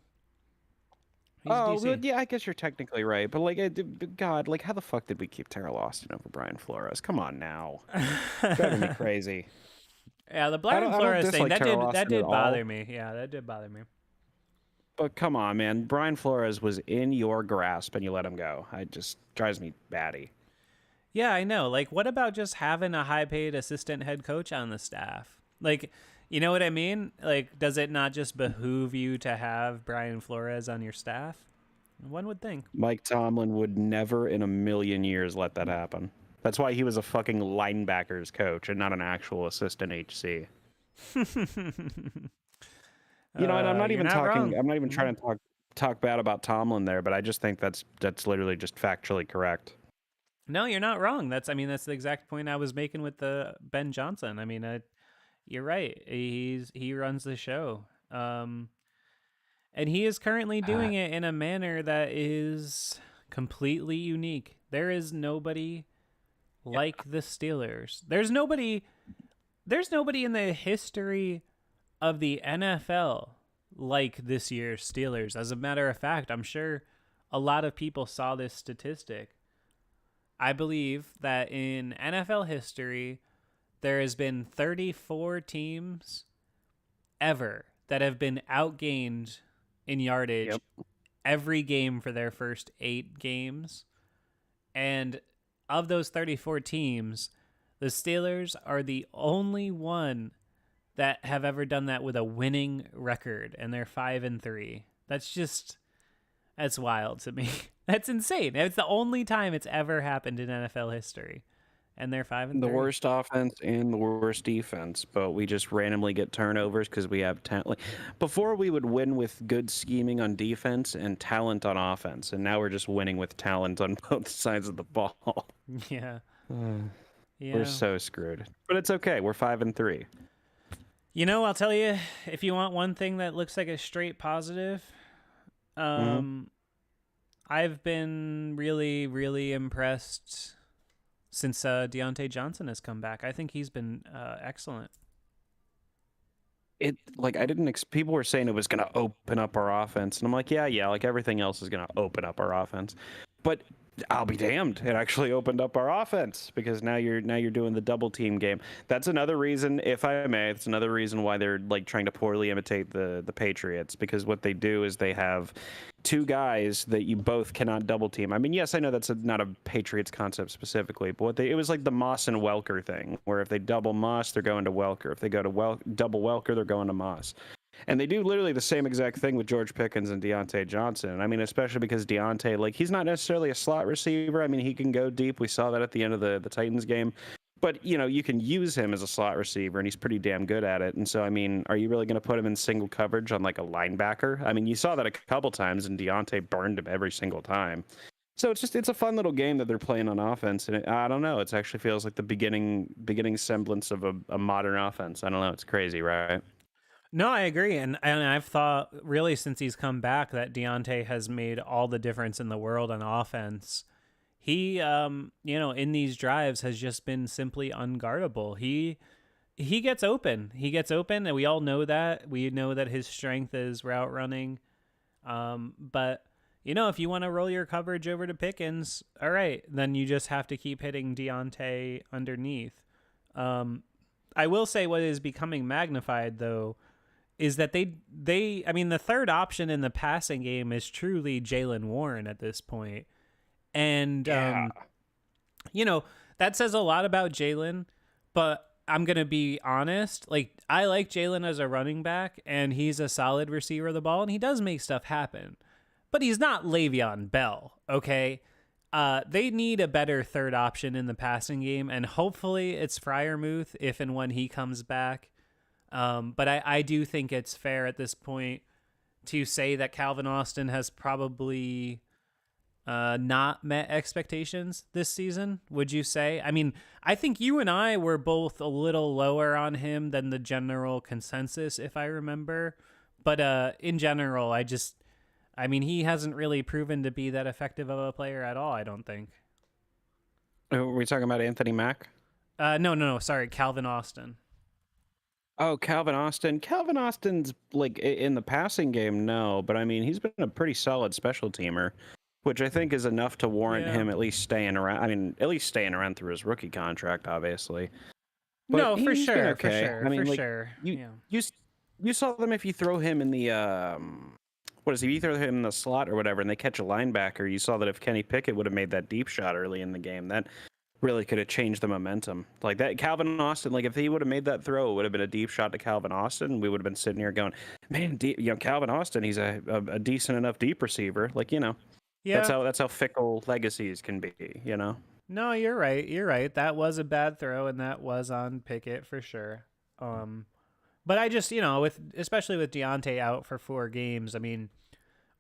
Well, yeah, I guess you're technically right, but like, God, like, how the fuck did we keep Terrell Austin over Brian Flores? Come on now, driving me crazy. Yeah, the Brian Flores thing that did bother me. Yeah, that did bother me. But come on, man, Brian Flores was in your grasp and you let him go. It just drives me batty. Yeah, I know. Like, what about just having a high paid assistant head coach on the staff? Like, you know what I mean? Like, does it not just behoove you to have Brian Flores on your staff? One would think. Mike Tomlin would never in a million years let that happen. That's why he was a fucking linebackers coach and not an actual assistant HC. You know, and I'm not You're even not talking. wrong. I'm not even No. trying to talk bad about Tomlin there, but I just think that's literally just factually correct. No, you're not wrong. That's the exact point I was making with the Ben Johnson. You're right. He runs the show. And he is currently Uh, doing it in a manner that is completely unique. There is nobody yeah. like the Steelers. There's nobody in the history of the NFL like this year's Steelers. As a matter of fact, I'm sure a lot of people saw this statistic. I believe that in NFL history, there has been 34 teams ever that have been outgained in yardage Yep. every game for their first 8 games. And of those 34 teams, the Steelers are the only one that have ever done that with a winning record, and they're 5-3. That's wild to me. That's insane. It's the only time it's ever happened in NFL history, and they're 5-3. The worst offense and the worst defense, but we just randomly get turnovers because we have talent. Like, before we would win with good scheming on defense and talent on offense, and now we're just winning with talent on both sides of the ball. Yeah. We're Yeah. so screwed, but it's okay. We're 5-3. You know, I'll tell you, if you want one thing that looks like a straight positive, I've been really, really impressed since Deontay Johnson has come back. I think he's been excellent. It like I didn't. People were saying it was going to open up our offense, and I'm like, yeah. Like everything else is going to open up our offense, but I'll be damned. It actually opened up our offense because now you're doing the double team game. That's another reason, if I may, it's another reason why they're like trying to poorly imitate the Patriots, because what they do is they have two guys that you both cannot double team. I mean, yes, I know that's not a Patriots concept specifically, but it was like the Moss and Welker thing, where if they double Moss, they're going to Welker. If they go to double Welker, they're going to Moss. And they do literally the same exact thing with George Pickens and Deontay Johnson. And I mean, especially because Deontay, like, he's not necessarily a slot receiver. I mean, he can go deep. We saw that at the end of the Titans game. But, you know, you can use him as a slot receiver, and he's pretty damn good at it. And so, I mean, are you really going to put him in single coverage on, like, a linebacker? I mean, you saw that a couple times, and Deontay burned him every single time. So it's a fun little game that they're playing on offense. And I don't know. It actually feels like the beginning semblance of a modern offense. I don't know. It's crazy, right? No, I agree, and I've thought really since he's come back that Deontay has made all the difference in the world on offense. He, in these drives has just been simply unguardable. He gets open. He gets open, and we all know that. We know that his strength is route running. But if you want to roll your coverage over to Pickens, all right, then you just have to keep hitting Deontay underneath. I will say what is becoming magnified though is that the third option in the passing game is truly Jaylen Warren at this point. And, Yeah. That says a lot about Jaylen, but I'm going to be honest. Like, I like Jaylen as a running back, and he's a solid receiver of the ball, and he does make stuff happen. But he's not Le'Veon Bell, okay? They need a better third option in the passing game, and hopefully it's Freiermuth if and when he comes back. But I do think it's fair at this point to say that Calvin Austin has probably not met expectations this season, would you say? I mean, I think you and I were both a little lower on him than the general consensus, if I remember. But in general, he hasn't really proven to be that effective of a player at all, I don't think. Are we talking about Anthony Mack? No, sorry, Calvin Austin. Oh, Calvin Austin. Calvin Austin's like in the passing game, no, but I mean, he's been a pretty solid special teamer, which I think is enough to warrant him at least staying around. I mean, at least staying around through his rookie contract, obviously. But No, for he's been sure, okay. for sure, I mean, for like, sure. you saw them if you throw him in the what is he? You throw him in the slot or whatever, and they catch a linebacker. You saw that if Kenny Pickett would have made that deep shot early in the game, that really could have changed the momentum. Like that Calvin Austin, like if he would have made that throw, it would have been a deep shot to Calvin Austin. We would have been sitting here going, man, Calvin Austin, he's a decent enough deep receiver. Like, Yeah. that's how fickle legacies can be, No, you're right. You're right. That was a bad throw, and that was on Pickett for sure. But I just, with especially with Deontay out for 4 games, I mean,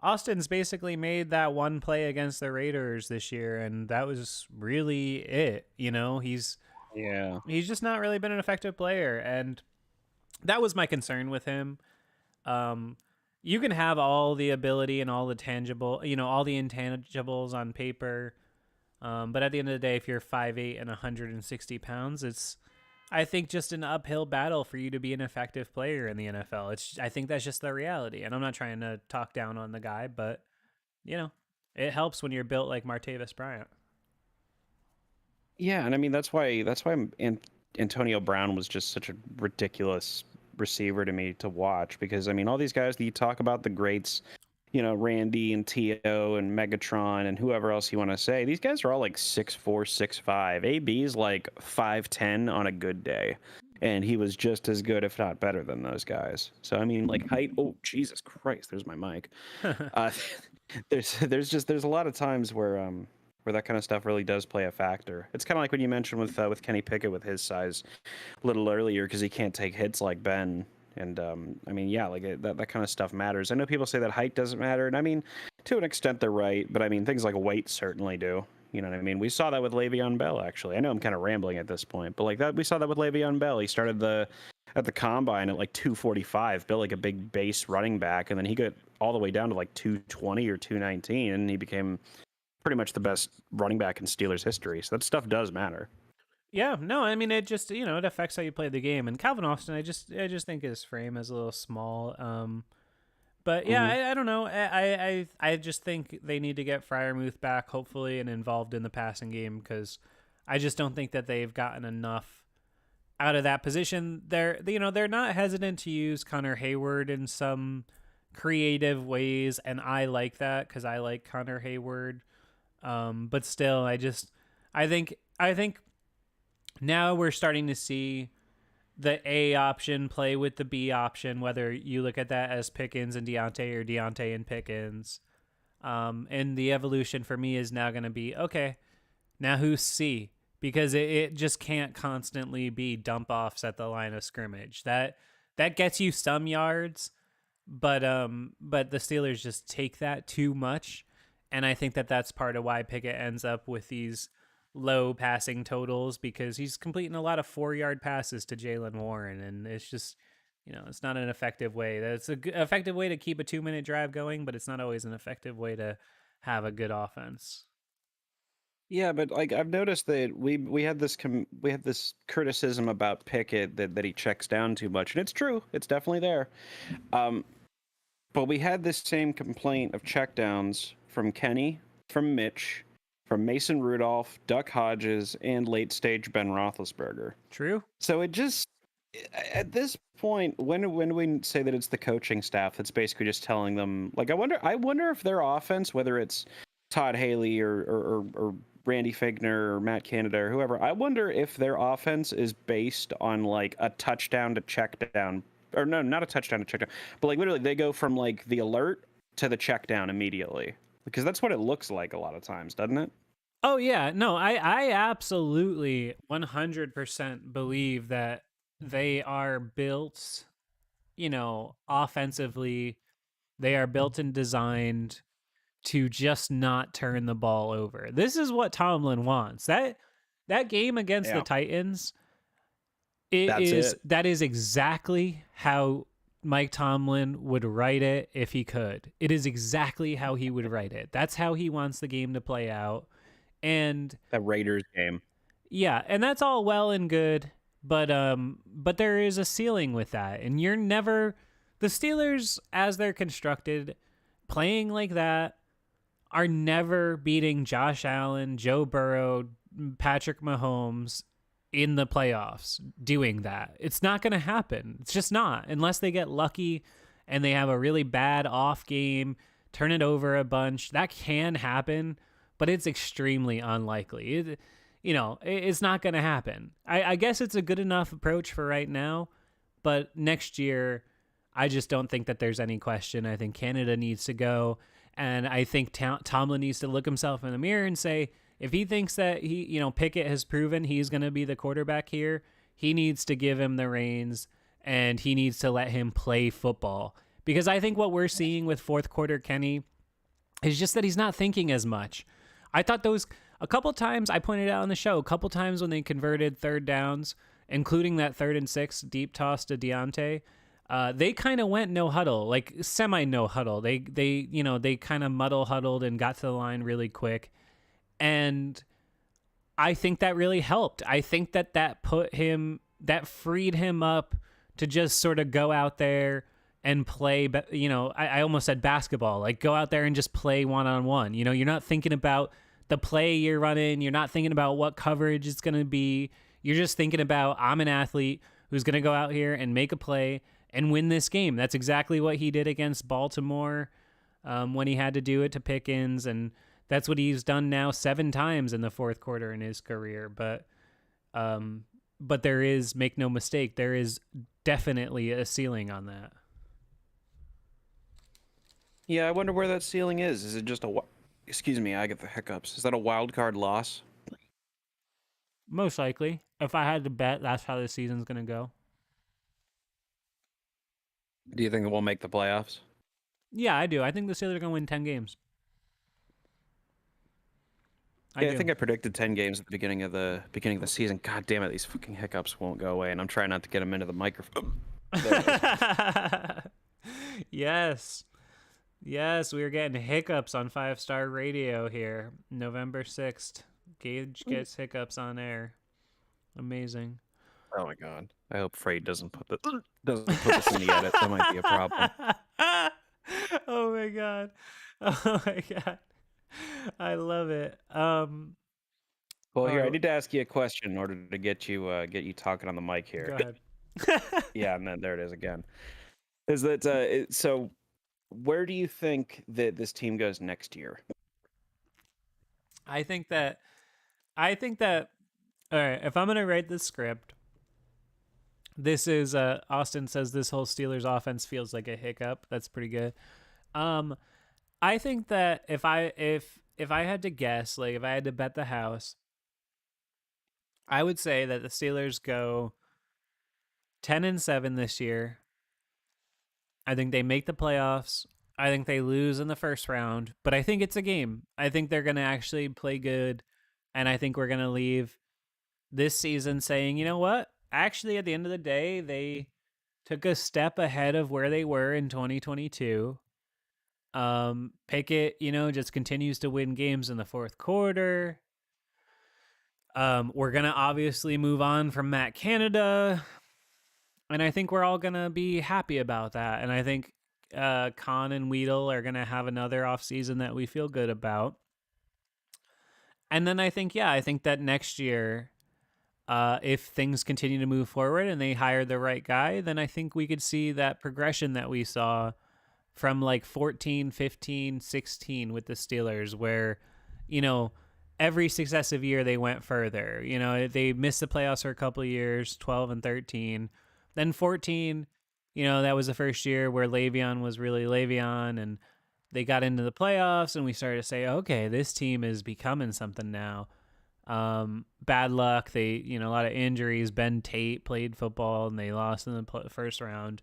Austin's basically made that one play against the Raiders this year, and that was really it. He's Yeah. just not really been an effective player, and that was my concern with him. You can have all the ability and all the tangible, all the intangibles on paper, but at the end of the day, if you're 5'8" and 160 pounds, it's, I think, just an uphill battle for you to be an effective player in the NFL. I think that's just the reality, and I'm not trying to talk down on the guy, but it helps when you're built like Martavis Bryant. Yeah, and I mean that's why Antonio Brown was just such a ridiculous receiver to me to watch, because I mean all these guys that you talk about, the greats, Randy and T.O. and Megatron and whoever else you want to say, these guys are all like 6'4", 6'5". AB's like 5'10" on a good day, and he was just as good, if not better, than those guys. So I mean, like height. Oh Jesus Christ! There's my mic. There's a lot of times where that kind of stuff really does play a factor. It's kind of like when you mentioned with Kenny Pickett with his size a little earlier, because he can't take hits like Ben. And I mean, yeah, like that kind of stuff matters. I know people say that height doesn't matter, and I mean, to an extent they're right, but I mean, things like weight certainly do. You know what I mean? We saw that with Le'Veon Bell, actually. I know I'm kind of rambling at this point, but like that, we saw that with Le'Veon Bell. He started at the combine at like 245, built like a big base running back, and then he got all the way down to like 220 or 219, and he became pretty much the best running back in Steelers history. So that stuff does matter. Yeah, no, I mean it just it affects how you play the game. And Calvin Austin, I just think his frame is a little small. But yeah, I don't know. I just think they need to get Freiermuth back, hopefully, and involved in the passing game, because I just don't think that they've gotten enough out of that position. They're not hesitant to use Connor Hayward in some creative ways, and I like that because I like Connor Hayward. But still, I think now we're starting to see the A option play with the B option, whether you look at that as Pickens and Deontay or Deontay and Pickens. And the evolution for me is now going to be, okay, now who's C? Because it just can't constantly be dump offs at the line of scrimmage. That gets you some yards, but the Steelers just take that too much. And I think that that's part of why Pickett ends up with these low passing totals, because he's completing a lot of 4-yard passes to Jaylen Warren, and it's just, it's not an effective way. That's an effective way to keep a 2-minute drive going, but it's not always an effective way to have a good offense. Yeah, but like I've noticed that we had this criticism about Pickett that he checks down too much, and it's true. It's definitely there. But we had this same complaint of checkdowns from Kenny, from Mitch, from Mason Rudolph, Duck Hodges, and late stage Ben Roethlisberger. True. So it just, at this point, when we say that it's the coaching staff that's basically just telling them, like, I wonder if their offense, whether it's Todd Haley or Randy Figner or Matt Canada or whoever, I wonder if their offense is based on like a touchdown to check down, or no, not a touchdown to check down, but like literally they go from like the alert to the check down immediately. Because that's what it looks like a lot of times, doesn't it? Oh, yeah. No, I absolutely 100% believe that they are built, offensively. They are built and designed to just not turn the ball over. This is what Tomlin wants. That game against the Titans, that is exactly how Mike Tomlin would write it if he could. It is exactly how he would write it. That's how he wants the game to play out. And that Raiders game. Yeah, and that's all well and good, but there is a ceiling with that. And you're never, the Steelers as they're constructed, playing like that, are never beating Josh Allen, Joe Burrow, Patrick Mahomes in the playoffs doing that. It's not going to happen. It's just not, unless they get lucky and they have a really bad off game, turn it over a bunch. That can happen, but it's extremely unlikely. it's not going to happen. I guess it's a good enough approach for right now, but next year, I just don't think that there's any question. I think Canada needs to go, and I think Tomlin needs to look himself in the mirror and say, if he thinks that Pickett has proven he's going to be the quarterback here, he needs to give him the reins and he needs to let him play football. Because I think what we're seeing with fourth quarter Kenny is just that he's not thinking as much. I thought those a couple times, I pointed out on the show, a couple times when they converted third downs, including that 3rd and 6 deep toss to Deontay, they kind of went no huddle, like semi no huddle. They kind of muddle huddled and got to the line really quick. And I think that really helped. I think that freed him up to just sort of go out there and play, I almost said basketball, like go out there and just play one-on-one. You're not thinking about the play you're running. You're not thinking about what coverage it's going to be. You're just thinking about, I'm an athlete who's going to go out here and make a play and win this game. That's exactly what he did against Baltimore when he had to do it to Pickens, and that's what he's done now 7 times in the fourth quarter in his career. But there is, make no mistake, there is definitely a ceiling on that. Yeah, I wonder where that ceiling is. Is it just excuse me, I get the hiccups. Is that a wild card loss? Most likely. If I had to bet, that's how the season's going to go. Do you think it will make the playoffs? Yeah, I do. I think the Steelers are going to win 10 games. I think I predicted 10 games at the beginning of the season. God damn it, these fucking hiccups won't go away, and I'm trying not to get them into the microphone. Yes, we are getting hiccups on 5-Star Radio here. November 6th. Gage gets hiccups on air. Amazing. Oh my god. I hope Freight doesn't put this in the edit. That might be a problem. Oh my god. Oh my god. I love it. Well, here I need to ask you a question in order to get you talking on the mic here. Go ahead. Yeah, and then there it is again. Is that so? Where do you think that this team goes next year? I think that. All right. If I'm gonna write the script, this is Austin says this whole Steelers offense feels like a hiccup. That's pretty good. I think that if I had to guess, like if I had to bet the house, I would say that the Steelers go 10-7 this year. I think they make the playoffs. I think they lose in the first round, but I think it's a game. I think they're going to actually play good, and I think we're going to leave this season saying, you know what? Actually, at the end of the day, they took a step ahead of where they were in 2022. Pickett, just continues to win games in the fourth quarter. We're going to obviously move on from Matt Canada. And I think we're all going to be happy about that. And I think Khan and Weedle are going to have another offseason that we feel good about. And then I think that next year, if things continue to move forward and they hire the right guy, then I think we could see that progression that we saw from like 14, 15, 16 with the Steelers, where, every successive year they went further. They missed the playoffs for a couple of years, 12 and 13. Then 14, that was the first year where Le'Veon was really Le'Veon, and they got into the playoffs, and we started to say, okay, this team is becoming something now. Bad luck. They, a lot of injuries. Ben Tate played football, and they lost in the first round.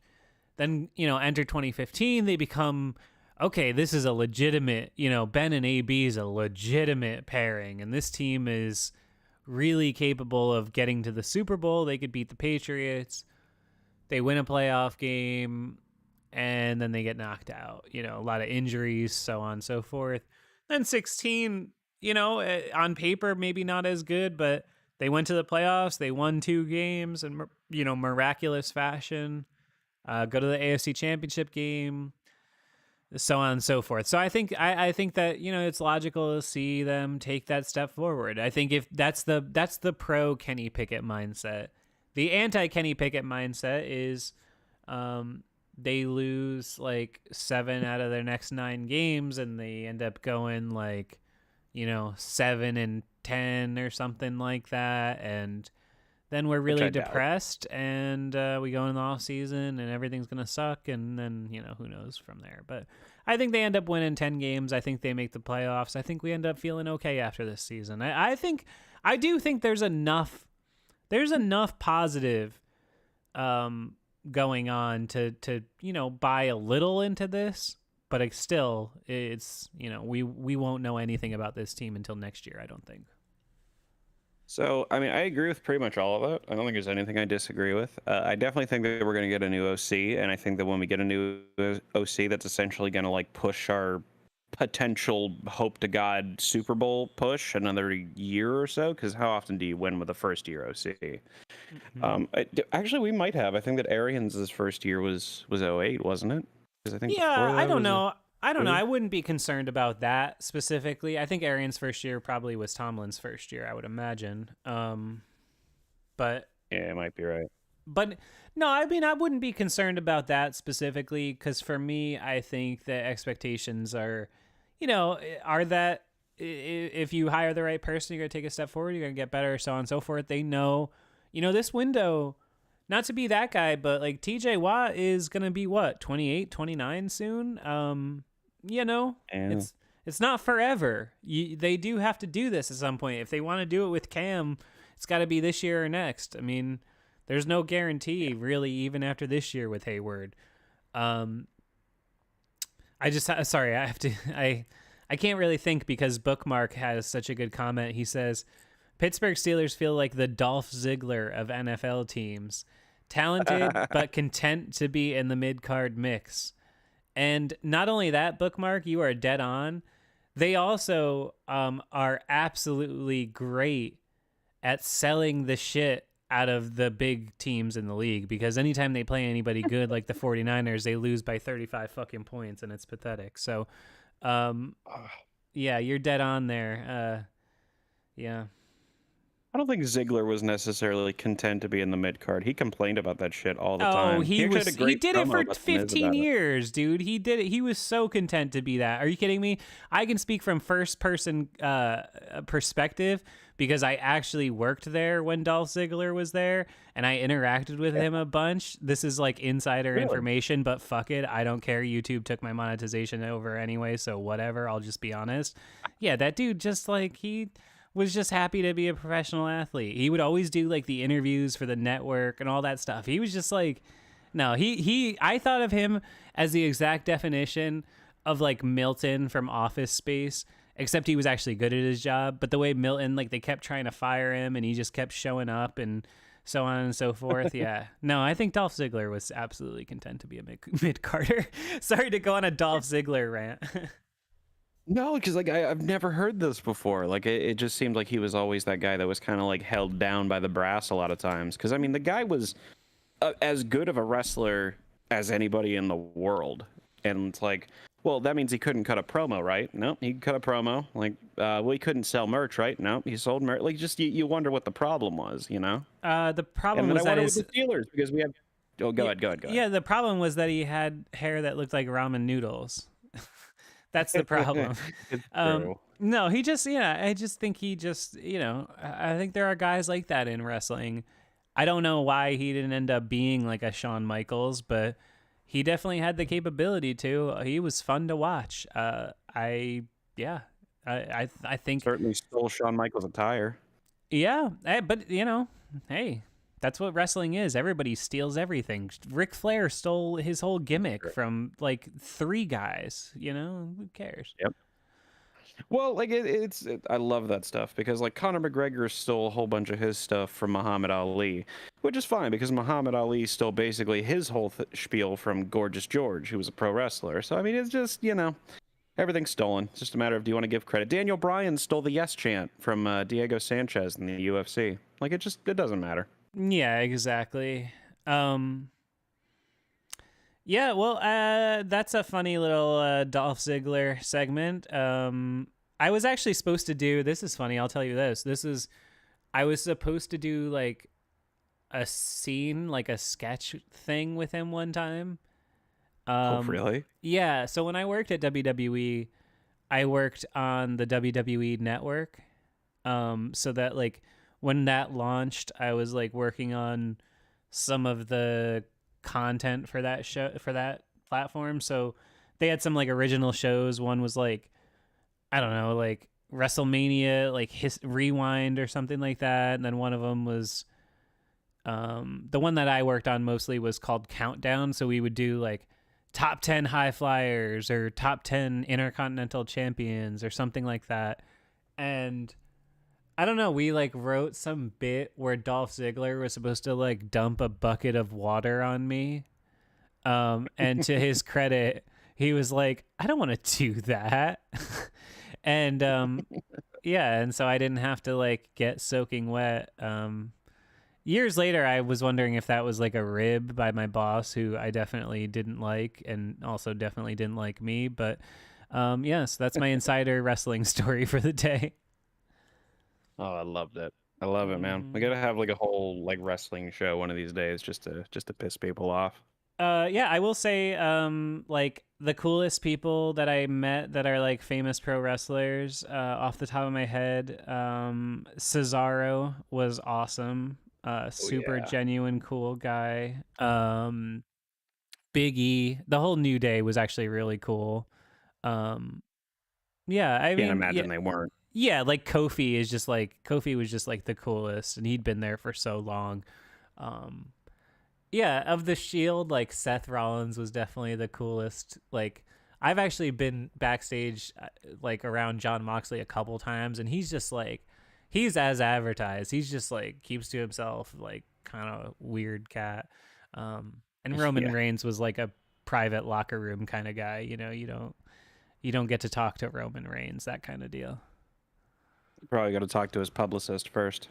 Then, enter 2015, they become, okay, this is a legitimate, Ben and AB is a legitimate pairing, and this team is really capable of getting to the Super Bowl. They could beat the Patriots. They win a playoff game, and then they get knocked out. A lot of injuries, so on and so forth. Then 16, on paper, maybe not as good, but they went to the playoffs. They won 2 games in, miraculous fashion. Go to the AFC Championship game, so on and so forth. So I think that it's logical to see them take that step forward. I think if that's the pro Kenny Pickett mindset. The anti Kenny Pickett mindset is they lose like 7 out of their next 9 games, and they end up going like 7-10 10 or something like that, and then we're which really I doubt. depressed, and we go in the off season, and everything's gonna suck, and then who knows from there. But I think they end up winning 10 games. I think they make the playoffs. I think we end up feeling okay after this season. I do think there's enough positive going on to buy a little into this, but it's we won't know anything about this team until next year, I don't think. So, I mean, I agree with pretty much all of it. I don't think there's anything I disagree with. I definitely think that we're going to get a new OC, and I think that when we get a new OC, that's essentially going to like push our potential hope to God Super Bowl push another year or so. Because how often do you win with a first year OC? Actually, we might have. I think that Arians' first year was 08, wasn't it? Because I think Yeah, before I that don't was know. I don't know. a. I wouldn't be concerned about that specifically. I think Arians' first year probably was Tomlin's first year, I would imagine. But Yeah, it might be right. but no, I mean I wouldn't be concerned about that specifically, because for me, I think the expectations are, are that if you hire the right person, you're gonna take a step forward, you're gonna get better, so on and so forth. They know, this window. Not to be that guy, but like TJ Watt is going to be what, 28, 29 soon? Yeah. It's not forever. They do have to do this at some point. If they want to do it with Cam, it's got to be this year or next. I mean, there's no guarantee really even after this year with Hayward. Sorry, I have to I can't really think because Bookmark has such a good comment. He says Pittsburgh Steelers feel like the Dolph Ziggler of NFL teams. Talented, but content to be in the mid-card mix. And not only that, Bookmark, you are dead on. They also are absolutely great at selling the shit out of the big teams in the league, because anytime they play anybody good like the 49ers, they lose by 35 fucking points, and it's pathetic. So, yeah, you're dead on there. Yeah. I don't think Ziggler was necessarily content to be in the mid card. He complained about that shit all the Oh, time. he actually had a was. He great did it promo for about the Miz 15 about it. years, dude. He did it. He was so content to be that. Are you kidding me? I can speak from first person perspective because I actually worked there when Dolph Ziggler was there, and I interacted with him a bunch. This is like insider Really? information, but fuck it, I don't care. YouTube took my monetization over anyway, so whatever. I'll just be honest. Yeah, that dude just like he was just happy to be a professional athlete. He would always do like the interviews for the network and all that stuff. He was just like, no, I thought of him as the exact definition of like Milton from Office Space, except he was actually good at his job. But the way Milton, like they kept trying to fire him and he just kept showing up and so on and so forth. Yeah. No, I think Dolph Ziggler was absolutely content to be a mid-carder. Sorry to go on a Dolph Ziggler rant. No, because like I've never heard this before. Like it just seemed like he was always that guy that was kind of like held down by the brass a lot of times. Because I mean, the guy was as good of a wrestler as anybody in the world, and it's like, well, that means he couldn't cut a promo, right? No, he could cut a promo. Like, well, he couldn't sell merch, right? No, he sold merch. Like, just you wonder what the problem was, you know? The problem And then was I that wonder his with the Steelers because we have. Oh, go ahead. Yeah, the problem was that he had hair that looked like ramen noodles. That's the problem. It's true. No, he just, I just think he just, I think there are guys like that in wrestling. I don't know why he didn't end up being like a Shawn Michaels, but he definitely had the capability to. He was fun to watch. I think, Certainly stole Shawn Michaels' attire. yeah, but hey, that's what wrestling is. Everybody steals everything. Ric Flair stole his whole gimmick from like 3 guys. Who cares? Yep. Well, like I love that stuff because like Conor McGregor stole a whole bunch of his stuff from Muhammad Ali, which is fine because Muhammad Ali stole basically his whole spiel from Gorgeous George, who was a pro wrestler. So I mean, it's just everything's stolen. It's just a matter of do you want to give credit. Daniel Bryan stole the yes chant from Diego Sanchez in the UFC. Like it doesn't matter. Yeah, exactly. Yeah, well, that's a funny little Dolph Ziggler segment. I was actually supposed to do, this is funny, I'll tell you this. I was supposed to do like a scene, like a sketch thing with him one time. Oh, really? Yeah, so when I worked at WWE, I worked on the WWE network. So that like when that launched, I was like working on some of the content for that show for that platform. So they had some like original shows. One was like, I don't know, like WrestleMania, like Rewind or something like that. And then one of them was the one that I worked on mostly was called Countdown. So we would do like top 10 high flyers or top 10 intercontinental champions or something like that. And I don't know, we like wrote some bit where Dolph Ziggler was supposed to like dump a bucket of water on me. And to his credit, he was like, I don't want to do that. And yeah, and so I didn't have to like get soaking wet. Years later, I was wondering if that was like a rib by my boss, who I definitely didn't like, and also definitely didn't like me. But yes, that's my insider wrestling story for the day. Oh, I loved it. I love it, man. We Mhm. gotta have like a whole like wrestling show one of these days just to piss people off. Yeah, I will say, like the coolest people that I met that are like famous pro wrestlers, off the top of my head, Cesaro was awesome. Oh Super yeah. genuine, cool guy. Big E, the whole New Day was actually really cool. Um, yeah, I Can't mean, yeah, imagine they weren't. yeah, like Kofi is just like Kofi was just like the coolest, and he'd been there for so long. Um, yeah, of the Shield, like Seth Rollins was definitely the coolest. Like I've actually been backstage, like around John Moxley a couple times, and he's just like he's as advertised. He's just like keeps to himself, like kind of weird cat. And Roman Yeah. Reigns was like a private locker room kind of guy. You know, you don't get to talk to Roman Reigns, that kind of deal. Probably gotta talk to his publicist first.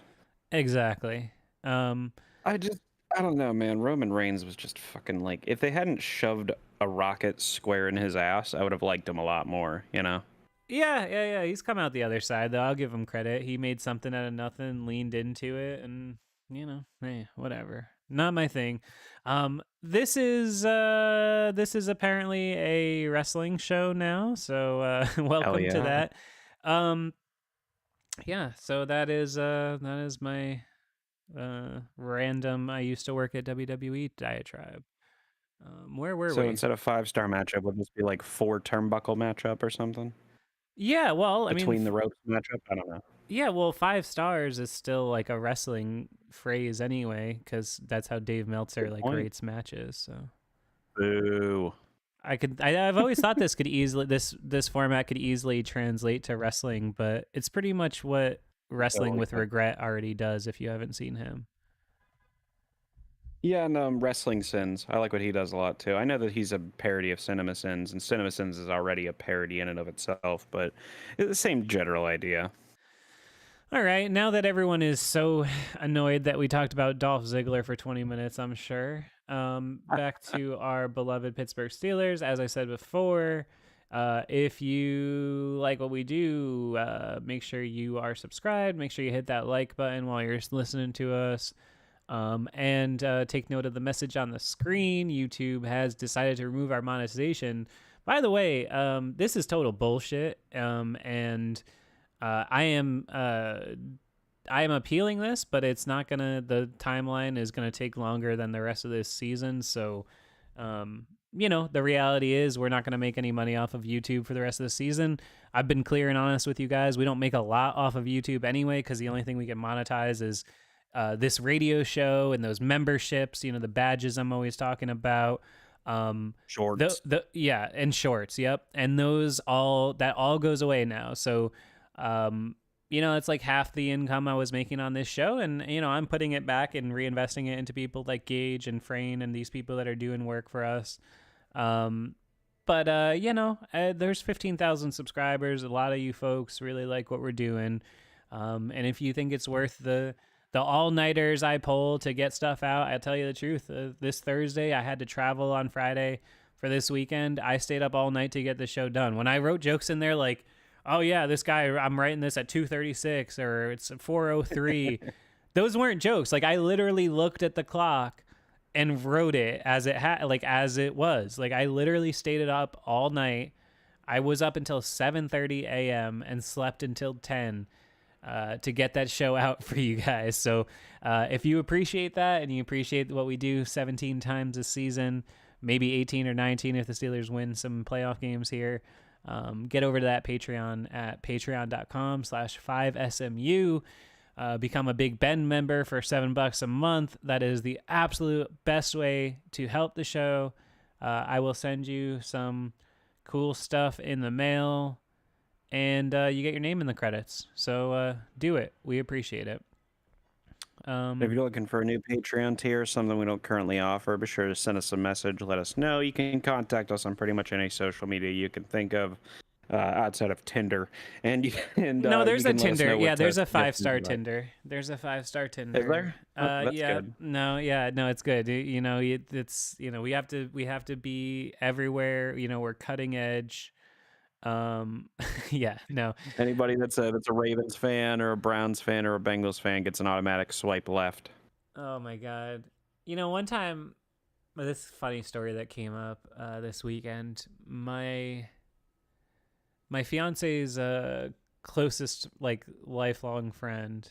Exactly. Um, I just I don't know, man. Roman Reigns was just fucking like if they hadn't shoved a rocket square in his ass, I would have liked him a lot more, you know? yeah. He's come out the other side, though. I'll give him credit. He made something out of nothing, leaned into it, and hey, whatever. Not my thing. This is apparently a wrestling show now, so Hell welcome to yeah. that. Um, yeah. So that is my random. I used to work at WWE diatribe. Where were So we? instead of 5-star matchup, would this be like 4 turnbuckle matchup or something? Yeah. Well, I mean, Between the ropes matchup? I don't know. yeah, well, 5 stars is still like a wrestling phrase anyway, because that's how Dave Meltzer Good like point. rates matches. So Boo. I've always thought this format could easily translate to wrestling, but it's pretty much what Wrestling Totally with could. Regret already does. If you haven't seen him, Yeah, and Wrestling Sins. I like what he does a lot too. I know that he's a parody of Cinema Sins, and Cinema Sins is already a parody in and of itself, but it's the same general idea. all right. Now that everyone is so annoyed that we talked about Dolph Ziggler for 20 minutes, I'm sure. Back to our beloved Pittsburgh Steelers. As I said before, if you like what we do, make sure you are subscribed. Make sure you hit that like button while you're listening to us. And take note of the message on the screen. YouTube has decided to remove our monetization. By the way, this is total bullshit. And I am appealing this, but it's not gonna. The timeline is gonna take longer than the rest of this season. So, the reality is we're not gonna make any money off of YouTube for the rest of the season. I've been clear and honest with you guys. We don't make a lot off of YouTube anyway, because the only thing we can monetize is this radio show and those memberships. The badges I'm always talking about. Shorts. And shorts. Yep, and those all goes away now. So it's like half the income I was making on this show, and I'm putting it back and reinvesting it into people like Gage and Frayne and these people that are doing work for us. But there's 15,000 subscribers. A lot of you folks really like what we're doing, and if you think it's worth the all-nighters I pull to get stuff out, I'll tell you the truth. This Thursday, I had to travel on Friday for this weekend. I stayed up all night to get the show done. When I wrote jokes in there like, oh yeah, this guy, I'm writing this at 2:36 or it's 4:03. Those weren't jokes. Like I literally looked at the clock and wrote it as as it was. Like I literally stayed up all night. I was up until 7:30 a.m. and slept until 10. to get that show out for you guys. So if you appreciate that and you appreciate what we do 17 times this season, maybe 18 or 19 if the Steelers win some playoff games here, get over to that Patreon at patreon.com/5SMU. Become a Big Ben member for $7 a month. That is the absolute best way to help the show. I will send you some cool stuff in the mail, and you get your name in the credits. So do it. We appreciate it. If you're looking for a new Patreon tier, something we don't currently offer, be sure to send us a message. Let us know. You can contact us on pretty much any social media you can think of, outside of Tinder. And no, there's a a Tinder. Yeah, there's a 5-star Tinder. There's a 5-star Tinder. Is there? Oh, that's yeah. good. No, it's good. It's we have to be everywhere. We're cutting edge. Yeah, no. Anybody that's a Ravens fan or a Browns fan or a Bengals fan gets an automatic swipe left. Oh my God. One time, this funny story that came up this weekend. My fiance's closest lifelong friend,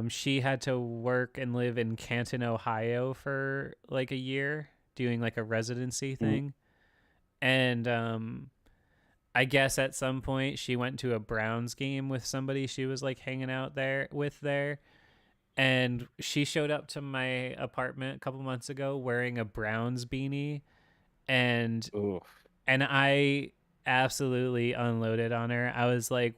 she had to work and live in Canton, Ohio for a year doing a residency thing. And I guess at some point she went to a Browns game with somebody she was hanging out there, and she showed up to my apartment a couple months ago wearing a Browns beanie, and Oof. and I absolutely unloaded on her. I was like,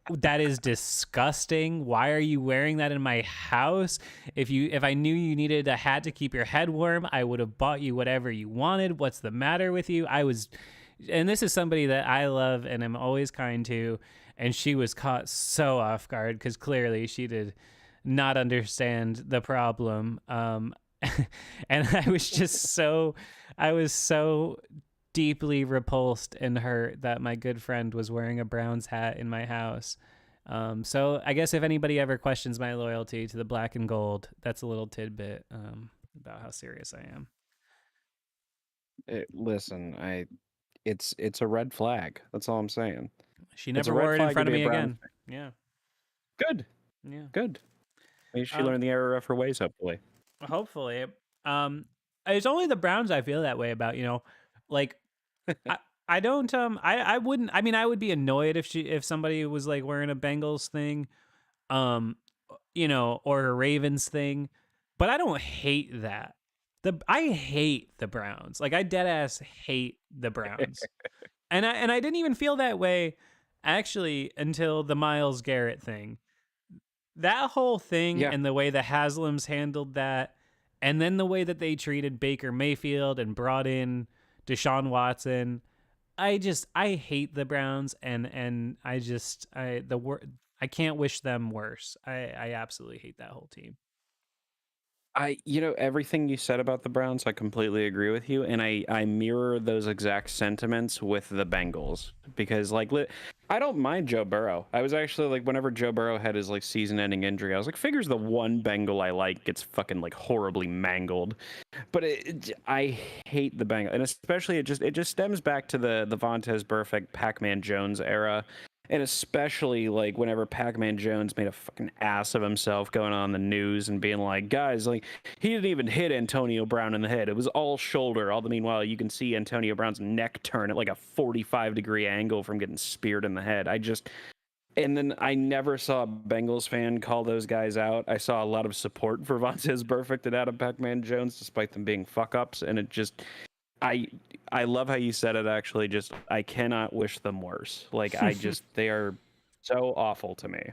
that is disgusting. Why are you wearing that in my house? If I knew you needed a hat to keep your head warm, I would have bought you whatever you wanted. What's the matter with you? And this is somebody that I love and am always kind to, and she was caught so off guard because clearly she did not understand the problem. And I was so deeply repulsed and hurt that my good friend was wearing a Browns hat in my house. So I guess if anybody ever questions my loyalty to the black and gold, that's a little tidbit about how serious I am. Listen, it's a red flag. That's all I'm saying. She never wore it in front of me again. Yeah. Good. Yeah. Good. Maybe she learned the error of her ways, hopefully. Hopefully. It's only the Browns I feel that way about, I don't I wouldn't, I mean, I would be annoyed if somebody was wearing a Bengals thing, or a Ravens thing, but I don't hate that. I hate the Browns. I dead ass hate the Browns. and I didn't even feel that way actually until the Myles Garrett thing. That whole thing, and the way the Haslams handled that, and then the way that they treated Baker Mayfield and brought in Deshaun Watson. I hate the Browns, and I can't wish them worse. I absolutely hate that whole team. Everything you said about the Browns, I completely agree with you, and I mirror those exact sentiments with the Bengals because, I don't mind Joe Burrow. I was actually whenever Joe Burrow had his season-ending injury, I was figures the one Bengal I like gets fucking horribly mangled, but I hate the Bengals, and especially it just stems back to the Vontaze Burfict, Pac-Man Jones era. And especially whenever Pac-Man Jones made a fucking ass of himself going on the news and being like, guys, he didn't even hit Antonio Brown in the head. It was all shoulder. All the meanwhile, you can see Antonio Brown's neck turn at a 45-degree angle from getting speared in the head. And then I never saw a Bengals fan call those guys out. I saw a lot of support for Vontaze Burfict and Adam Pac-Man Jones, despite them being fuck-ups. And it just... I love how you said it, actually. Just, I cannot wish them worse. They are so awful to me.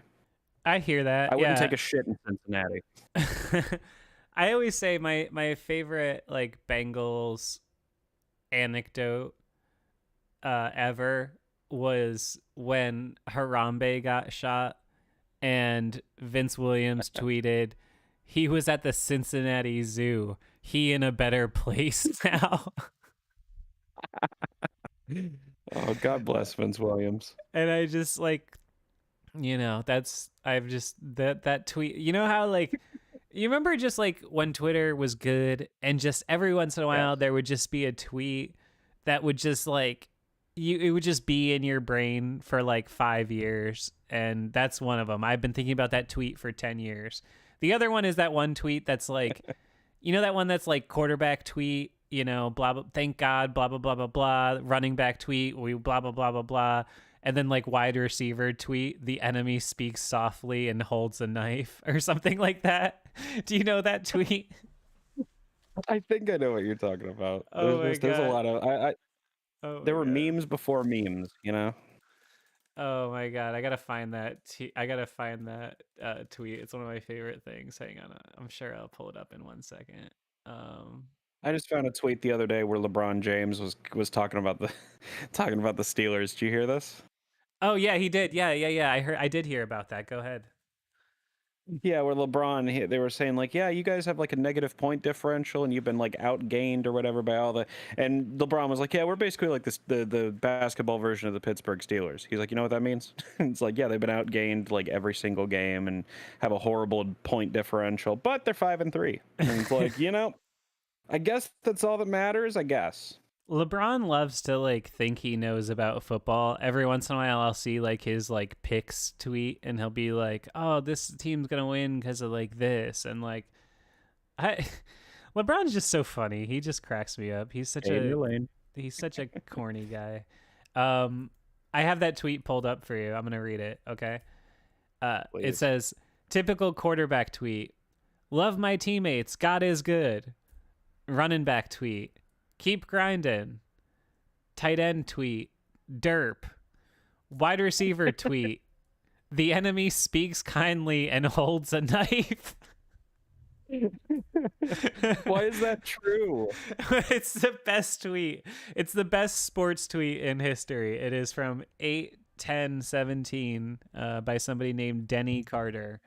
I hear that. I wouldn't take a shit in Cincinnati. I always say my favorite Bengals anecdote ever was when Harambe got shot and Vince Williams tweeted, he was at the Cincinnati Zoo. He in a better place now. Oh, God bless Vince Williams. And I just that tweet. You know how you remember just when Twitter was good and just every once in a while there would just be a tweet that would just it would just be in your brain for like 5 years, and that's one of them. I've been thinking about that tweet for 10 years. The other one is that one tweet that's like, that one that's like quarterback tweet, blah blah, thank God, blah blah blah blah blah, running back tweet, we blah blah blah blah blah, and then like wide receiver tweet, the enemy speaks softly and holds a knife or something like that. Do you know that tweet? I think I know what you're talking about. Oh There's a God. lot of Oh there my were God. memes before memes, you know. Oh my God, I gotta find that. I gotta find that tweet. It's one of my favorite things. Hang on, I'm sure I'll pull it up in 1 second. Um, I just found a tweet the other day where LeBron James was talking about the talking about the Steelers. Did you hear this? oh yeah, he did. Yeah. I did hear about that. Go ahead. Yeah, where they were saying like, yeah, you guys have like a negative point differential and you've been like outgained or whatever by all the. And LeBron was like, yeah, we're basically like this the basketball version of the Pittsburgh Steelers. He's like, you know what that means? It's like, yeah, they've been outgained like every single game and have a horrible point differential, but they're 5-3. And it's like, I guess that's all that matters. I guess. LeBron loves to like think he knows about football. Every once in a while I'll see like his like picks tweet and he'll be like, "Oh, this team's going to win cuz of like this." And like I LeBron's just so funny. He just cracks me up. He's such a corny guy. I have that tweet pulled up for you. I'm going to read it, okay? It Please. says, "Typical quarterback tweet. Love my teammates. God is good." Running back tweet. Keep grinding. Tight end tweet. Derp. Wide receiver tweet. The enemy speaks kindly and holds a knife. Why is that true? It's the best tweet. It's the best sports tweet in history. It is from 8/10/17 by somebody named Denny Carter.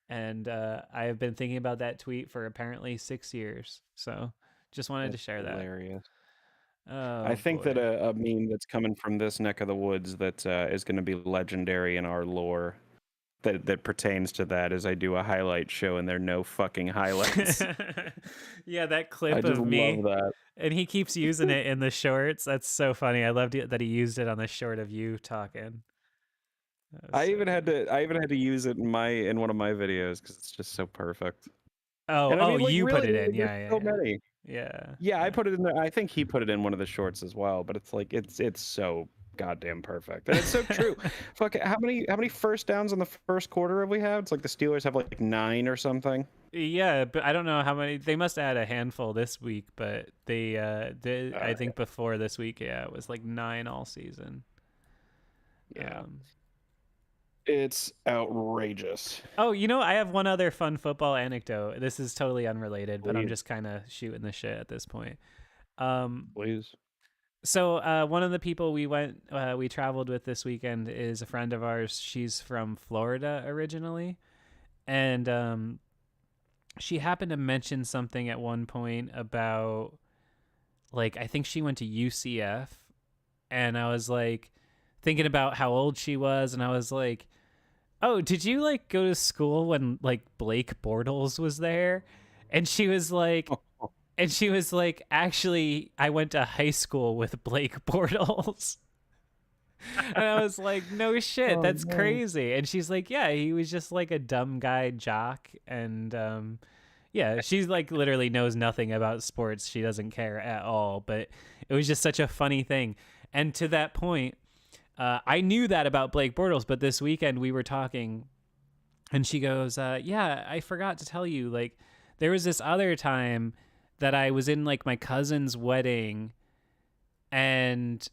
And I have been thinking about that tweet for apparently 6 years. So just wanted to share that. Hilarious. Oh, I think boy. that a meme that's coming from this neck of the woods that is going to be legendary in our lore that pertains to that is I do a highlight show and there are no fucking highlights. Yeah, that I clip just of me. love that. And he keeps using it in the shorts. That's so funny. I loved it that he used it on the short of you talking. That was I so even had good. to use it in one of my videos because it's just so perfect. Oh, And I oh, mean, like you put really, it in. there's Yeah, so yeah, many. yeah. Yeah, I Yeah. put it in there. I think he put it in one of the shorts as well. But it's like it's so goddamn perfect, and it's so true. Fuck, how many first downs in the first quarter have we had? It's like the Steelers have like 9 or something. Yeah, but I don't know how many. They must have had a handful this week, but they did. I Uh, think before this week, yeah, it was like 9 all season. yeah, Um, it's outrageous. oh, I have one other fun football anecdote. This is totally unrelated, but I'm Please, just kind of shooting the shit at this point. Um, please. so one of the people we traveled with this weekend is a friend of ours. She's from Florida originally, and she happened to mention something at one point about like I think she went to UCF, and I was like thinking about how old she was, and I was like, "Oh, did you like go to school when like Blake Bortles was there?" And she was like, "Actually, I went to high school with Blake Bortles." And I was like, "No shit, Oh that's no. crazy." And she's like, "Yeah, he was just like a dumb guy jock." And yeah, she's like literally knows nothing about sports. She doesn't care at all, but it was just such a funny thing. And to that point, I knew that about Blake Bortles, but this weekend we were talking and she goes, "Yeah, I forgot to tell you, like, there was this other time that I was in like my cousin's wedding, and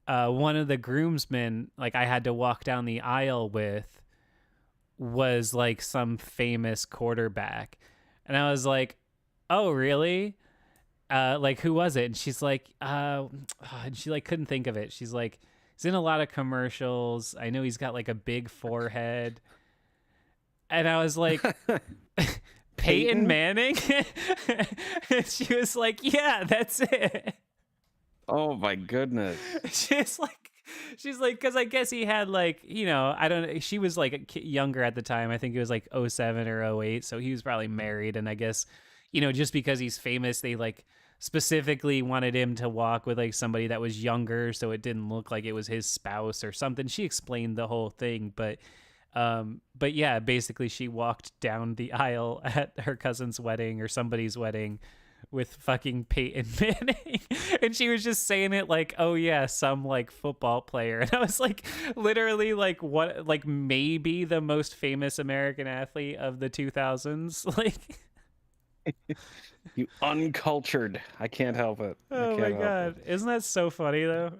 one of the groomsmen, like, I had to walk down the aisle with, was like some famous quarterback." And I was like, "Oh, really? Like, who was it?" And she's like, and she like couldn't think of it. She's like, "He's in a lot of commercials. I know he's got like a big forehead." And I was like, "Peyton Peyton? Manning?" And she was like, "Yeah, that's it." Oh my goodness. she's like she's like, because I guess he had like, I don't know, she was like younger at the time. I think it was like '07 or '08, so he was probably married. And I guess, just because he's famous, they like specifically wanted him to walk with like somebody that was younger so it didn't look like it was his spouse or something. She explained the whole thing, but yeah, basically she walked down the aisle at her cousin's wedding or somebody's wedding with fucking Peyton Manning. And she was just saying it like, oh yeah, some like football player. And I was like, literally like what, like maybe the most famous American athlete of the 2000s. Like, You uncultured. I can't help it. I oh my can't help God. it. Isn't that so funny though?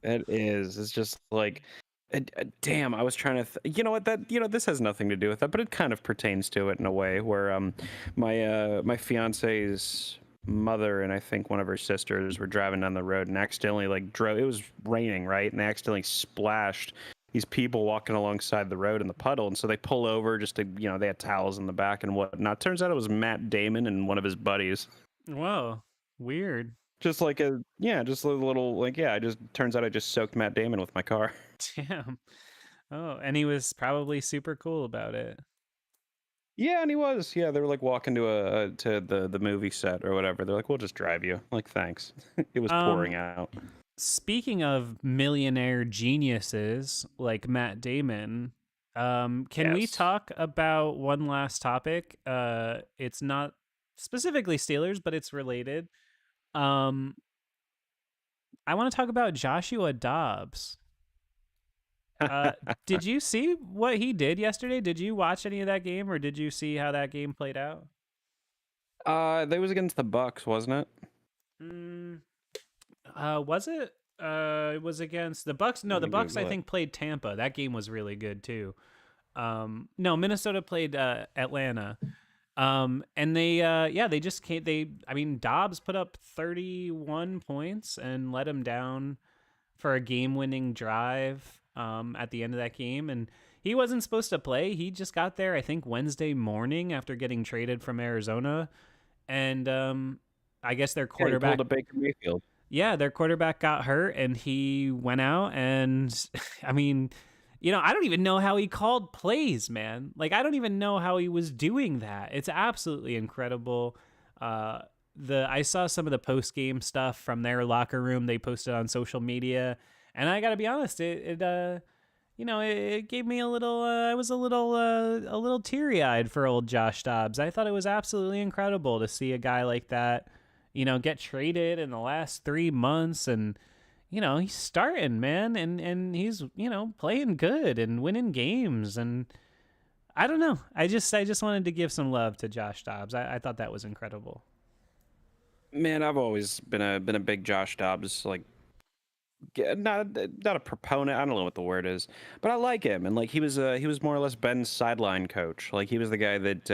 It is. It's just like, damn. I was trying to. You know what? This has nothing to do with that, but it kind of pertains to it in a way. Where my fiance's mother and I think one of her sisters were driving down the road and accidentally like drove. It was raining, right? And they accidentally splashed these people walking alongside the road in the puddle, and so they pull over just to, they had towels in the back and whatnot. Turns out it was Matt Damon and one of his buddies. Whoa, weird. Just like just a little like, yeah. It just turns out I just soaked Matt Damon with my car. Damn. Oh, and he was probably super cool about it. Yeah, and he was. Yeah, they were like walking to the movie set or whatever. They're like, "We'll just drive you." Like, thanks. It was pouring out. Speaking of millionaire geniuses like Matt Damon, can we Yes. talk about one last topic? It's not specifically Steelers, but it's related. Um, I want to talk about Joshua Dobbs. Did you see what he did yesterday? Did you watch any of that game, or did you see how that game played out? That was against the Bucks, wasn't it? Mm, was it? It was against the Bucks. No, Let the me Bucks I Google it. think played Tampa. That game was really good too. No, Minnesota played Atlanta. And they just can't. I mean, Dobbs put up 31 points and let him down for a game-winning drive. At the end of that game, and he wasn't supposed to play. He just got there, I think, Wednesday morning after getting traded from Arizona, and I guess their Yeah, he quarterback. pulled a Baker Mayfield. Yeah, their quarterback got hurt and he went out and I mean, I don't even know how he called plays, man. Like I don't even know how he was doing that. It's absolutely incredible. I saw some of the post-game stuff from their locker room they posted on social media, and I got to be honest, it gave me a little I was a little teary-eyed for old Josh Dobbs. I thought it was absolutely incredible to see a guy like that get traded in the last 3 months, and he's starting, man, and he's playing good and winning games, and I don't know. I just wanted to give some love to Josh Dobbs. I thought that was incredible. Man, I've always been a big Josh Dobbs like not a proponent. I don't know what the word is, but I like him. And like he was more or less Ben's sideline coach. Like he was the guy that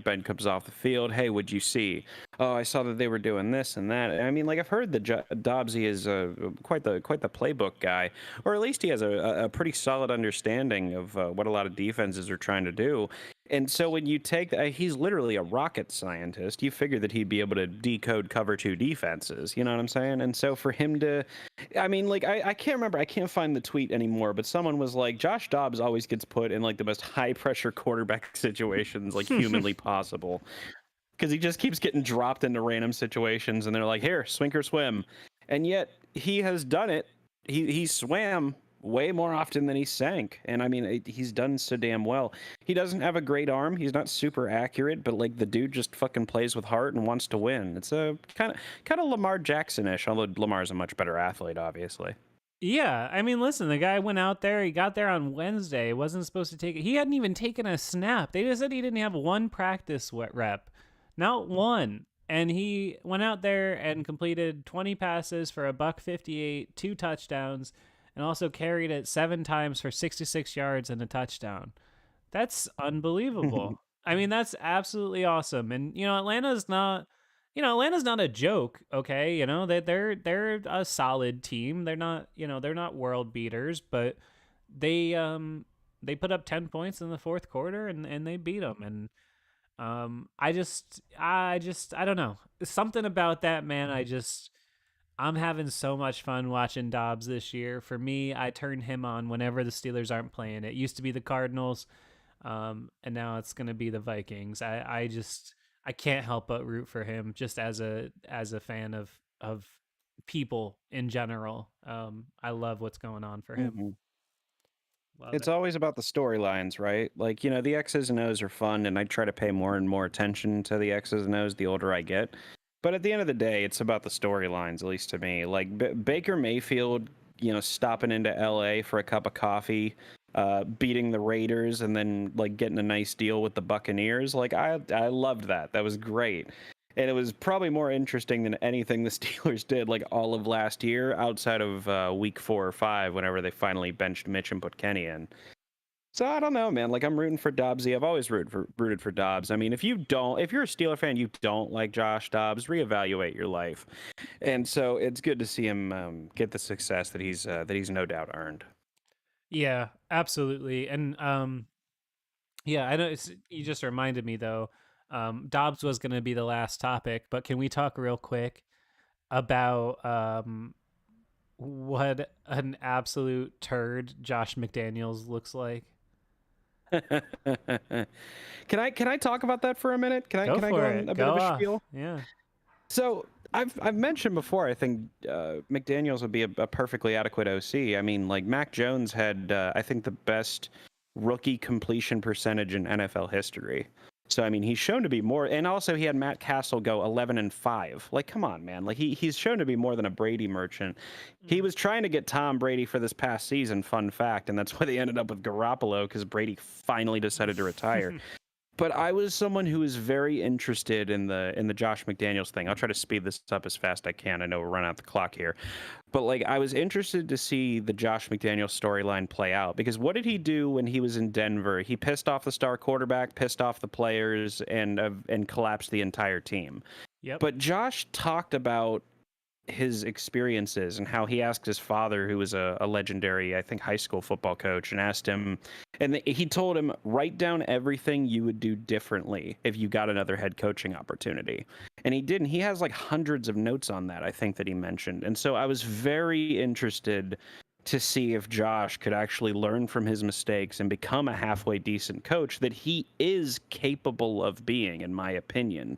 Ben comes off the field. Hey, what'd you see? Oh, I saw that they were doing this and that. I mean, like I've heard that Dobbsy is quite the playbook guy, or at least he has a pretty solid understanding of what a lot of defenses are trying to do. And so when you take he's literally a rocket scientist. You figure that he'd be able to decode cover two defenses. You know what I'm saying? And so for him to, I mean, like I can't remember. I can't find the tweet anymore. But someone was like, Josh Dobbs always gets put in like the most high pressure quarterback situations like humanly possible, because he just keeps getting dropped into random situations, and they're like, here, swink or swim. And yet he has done it. He swam way more often than he sank, and I mean he's done so damn well. He doesn't have a great arm, he's not super accurate, but like the dude just fucking plays with heart and wants to win. It's a kind of Lamar Jackson-ish, although Lamar's a much better athlete, obviously. Yeah, I mean, listen, the guy went out there. He got there on Wednesday. Wasn't supposed to take it. He hadn't even taken a snap. They just said he didn't have one practice rep, not one. And he went out there and completed 20 passes for $158, 2 touchdowns, and also carried it 7 times for 66 yards and a touchdown. That's unbelievable. I mean, that's absolutely awesome. And Atlanta's not a joke, okay? They're a solid team. They're not world beaters, but they put up 10 points in the fourth quarter and they beat them. And I don't know. Something about that, man. I'm having so much fun watching Dobbs this year. For me, I turn him on whenever the Steelers aren't playing. It used to be the Cardinals, and now it's going to be the Vikings. I can't help but root for him just as a fan of people in general. I love what's going on for him. Mhm. Love It's it. always about the storylines, right? Like, the X's and O's are fun, and I try to pay more and more attention to the X's and O's the older I get. But at the end of the day, it's about the storylines, at least to me. Like, Baker Mayfield, stopping into LA for a cup of coffee, beating the Raiders, and then, like, getting a nice deal with the Buccaneers. Like, I loved that. That was great. And it was probably more interesting than anything the Steelers did, like all of last year, outside of week 4 or 5, whenever they finally benched Mitch and put Kenny in. So I don't know, man. Like, I'm rooting for Dobbsy. I've always rooted for Dobbs. I mean, if you're a Steeler fan, you don't like Josh Dobbs, reevaluate your life. And so it's good to see him get the success that he's no doubt earned. Yeah, absolutely. And yeah, I know you just reminded me though. Dobbs was going to be the last topic, but can we talk real quick about what an absolute turd Josh McDaniels looks like? Can I talk about that for a minute? Can I Go can I go for on it. a bit Go of a off. spiel? Yeah. So I've mentioned before. I think McDaniel's would be a perfectly adequate OC. I mean, like, Mac Jones had I think the best rookie completion percentage in NFL history. So I mean, he's shown to be more, and also he had Matt Castle go 11-5. Like, come on, man! Like, he's shown to be more than a Brady merchant. He was trying to get Tom Brady for this past season. Fun fact, and that's why they ended up with Garoppolo, because Brady finally decided to retire. But I was someone who was very interested in the Josh McDaniels thing. I'll try to speed this up as fast as I can. I know we're running out the clock here. But, like, I was interested to see the Josh McDaniels storyline play out, because what did he do when he was in Denver? He pissed off the star quarterback, pissed off the players, and collapsed the entire team. Yep. But Josh talked about his experiences and how he asked his father, who was a legendary, I think, high school football coach, and asked him, and he told him, write down everything you would do differently if you got another head coaching opportunity. And he did, and he has like hundreds of notes on that, I think, that he mentioned. And so I was very interested to see if Josh could actually learn from his mistakes and become a halfway decent coach that he is capable of being, in my opinion.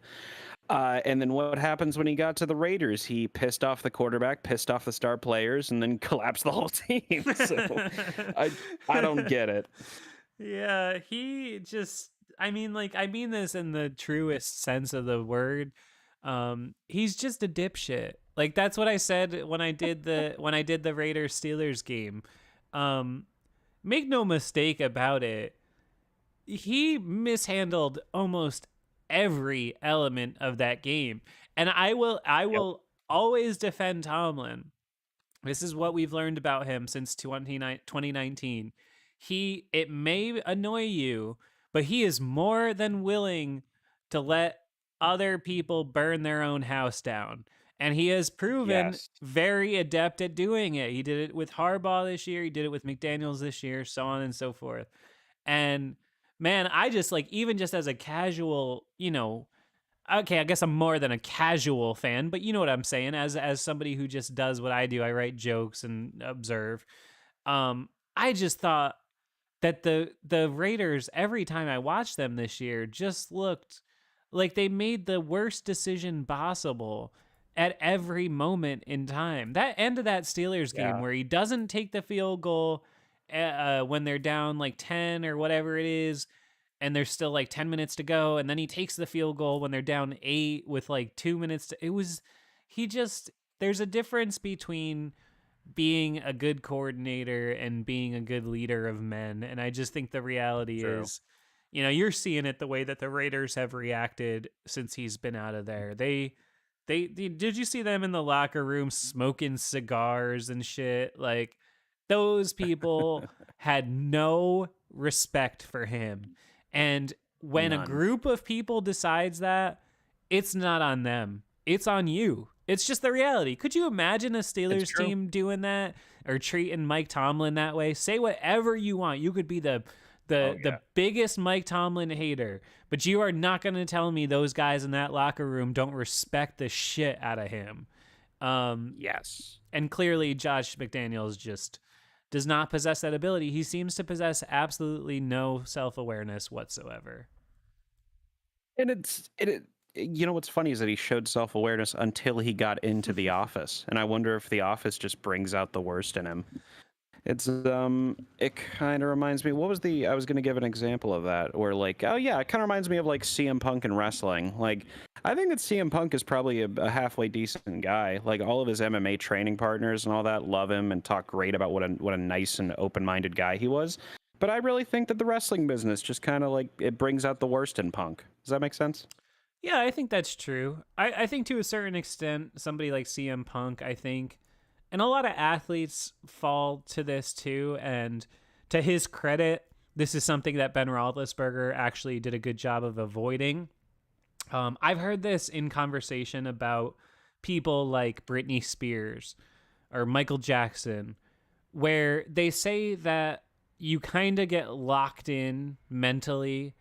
And then what happens when he got to the Raiders? He pissed off the quarterback, pissed off the star players, and then collapsed the whole team. So I don't get it. Yeah, he just I mean, like, I mean this in the truest sense of the word. He's just a dipshit. Like, that's what I said when I did the Raiders Steelers game. Make no mistake about it. He mishandled almost every element of that game. And Yep. I will always defend Tomlin. This is what we've learned about him since 2019. It may annoy you, but he is more than willing to let other people burn their own house down. And he has proven Yes. very adept at doing it. He did it with Harbaugh this year, he did it with McDaniels this year, so on and so forth. And man, I just, like, even just as a casual, okay, I guess I'm more than a casual fan, but you know what I'm saying. As somebody who just does what I do, I write jokes and observe. I just thought that the Raiders, every time I watched them this year, just looked like they made the worst decision possible at every moment in time. That end of that Steelers game Yeah. where he doesn't take the field goal when they're down like 10 or whatever it is, and there's still like 10 minutes to go, and then he takes the field goal when they're down 8 with like 2 minutes to, it was he just there's a difference between being a good coordinator and being a good leader of men. And I just think the reality True. is, you're seeing it the way that the Raiders have reacted since he's been out of there. They did you see them in the locker room smoking cigars and shit? Like, those people had no respect for him. And when a None. group of people decides that, it's not on them. It's on you. It's just the reality. Could you imagine a It's Steelers true. team doing that or treating Mike Tomlin that way? Say whatever you want. You could be the Oh the yeah. the biggest Mike Tomlin hater, but you are not going to tell me those guys in that locker room don't respect the shit out of him. Yes. And clearly Josh McDaniels just does not possess that ability. He seems to possess absolutely no self-awareness whatsoever. And you know what's funny is that he showed self-awareness until he got into The Office, and I wonder if The Office just brings out the worst in him. It kind of reminds me. What was the? I was gonna give an example of that, where like, oh yeah, it kind of reminds me of like CM Punk in wrestling. Like, I think that CM Punk is probably a halfway decent guy. Like, all of his MMA training partners and all that love him and talk great about what a nice and open-minded guy he was. But I really think that the wrestling business just kind of like it brings out the worst in Punk. Does that make sense? Yeah, I think that's true. I think to a certain extent, somebody like CM Punk, I think, and a lot of athletes fall to this too. And to his credit, this is something that Ben Roethlisberger actually did a good job of avoiding. I've heard this in conversation about people like Britney Spears or Michael Jackson, where they say that you kind of get locked in mentally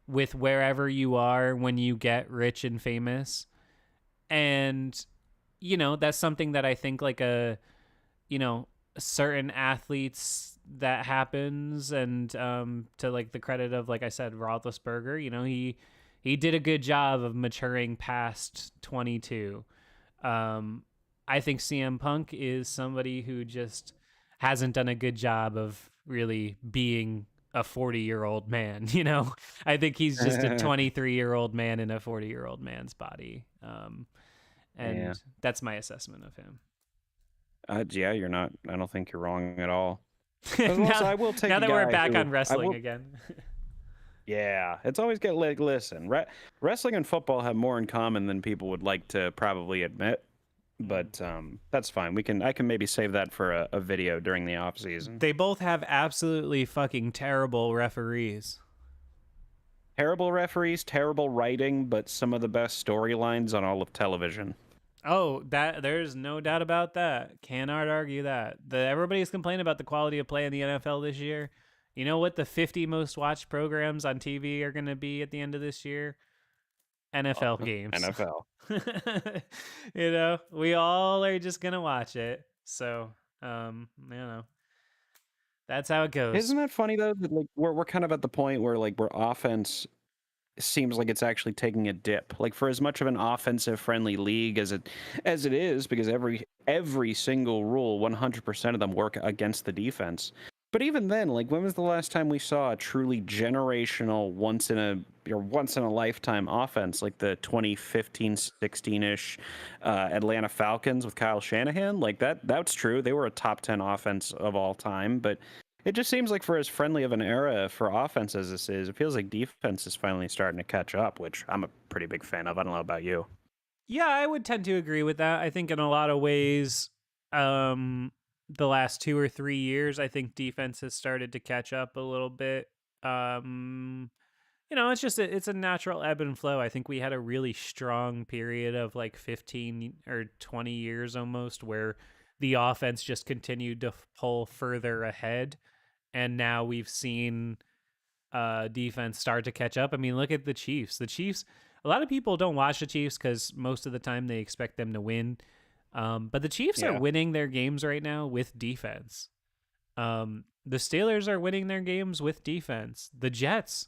with wherever you are when you get rich and famous. And, that's something that I think like certain athletes that happens. And to like the credit of, like I said, Roethlisberger, he did a good job of maturing past 22. I think CM Punk is somebody who just hasn't done a good job of really being a 40-year-old man. I think he's just a 23-year-old man in a 40-year-old man's body. And Yeah. that's my assessment of him. Yeah, you're not. I don't think you're wrong at all. now, I will take now a that we're guy back who- on I wrestling will- again. Yeah, it's always get like listen. Wrestling and football have more in common than people would like to probably admit, but that's fine. I can maybe save that for a video during the off season. They both have absolutely fucking terrible referees. Terrible referees, terrible writing, but some of the best storylines on all of television. Oh, there's no doubt about that. Cannot argue that. Everybody's complaining about the quality of play in the NFL this year. You know what the 50 most watched programs on TV are going to be at the end of this year? NFL games. NFL. We all are just going to watch it. So, that's how it goes. Isn't that funny though? That like we're kind of at the point where like where offense seems like it's actually taking a dip. Like for as much of an offensive friendly league as it is, because every single rule, 100% of them work against the defense. But even then, like when was the last time we saw a truly generational once in a lifetime offense like the 2015-16ish Atlanta Falcons with Kyle Shanahan? Like that's true. They were a top 10 offense of all time, but it just seems like for as friendly of an era for offense as this is, it feels like defense is finally starting to catch up, which I'm a pretty big fan of. I don't know about you. Yeah, I would tend to agree with that. I think in a lot of ways, the last 2 or 3 years, I think defense has started to catch up a little bit. It's just it's a natural ebb and flow. I think we had a really strong period of like 15 or 20 years almost where the offense just continued to pull further ahead. And now we've seen defense start to catch up. I mean, look at the Chiefs. A lot of people don't watch the Chiefs because most of the time they expect them to win. But the Chiefs are winning their games right now with defense. The Steelers are winning their games with defense. The Jets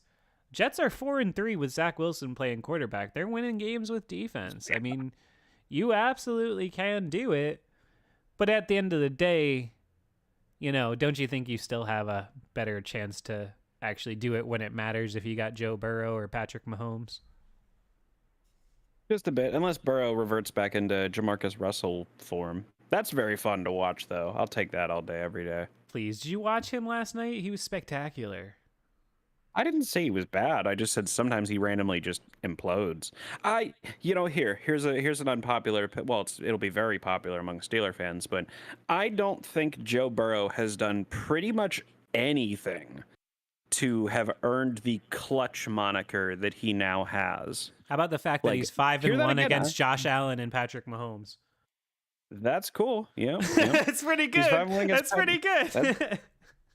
are 4-3 with Zach Wilson playing quarterback. They're winning games with defense. I mean, you absolutely can do it. But at the end of the day, don't you think you still have a better chance to actually do it when it matters if you got Joe Burrow or Patrick Mahomes? Just a bit, unless Burrow reverts back into Jamarcus Russell form. That's very fun to watch, though. I'll take that all day, every day. Please, did you watch him last night? He was spectacular. I didn't say he was bad. I just said sometimes he randomly just implodes. Here's an unpopular. Well, it'll be very popular among Steeler fans, but I don't think Joe Burrow has done pretty much anything to have earned the clutch moniker that he now has. How about the fact that Like, he's 5-1 hear that again, against huh? Josh Allen and Patrick Mahomes? That's cool. Yeah, That's pretty good. 5-1 against That's pretty good.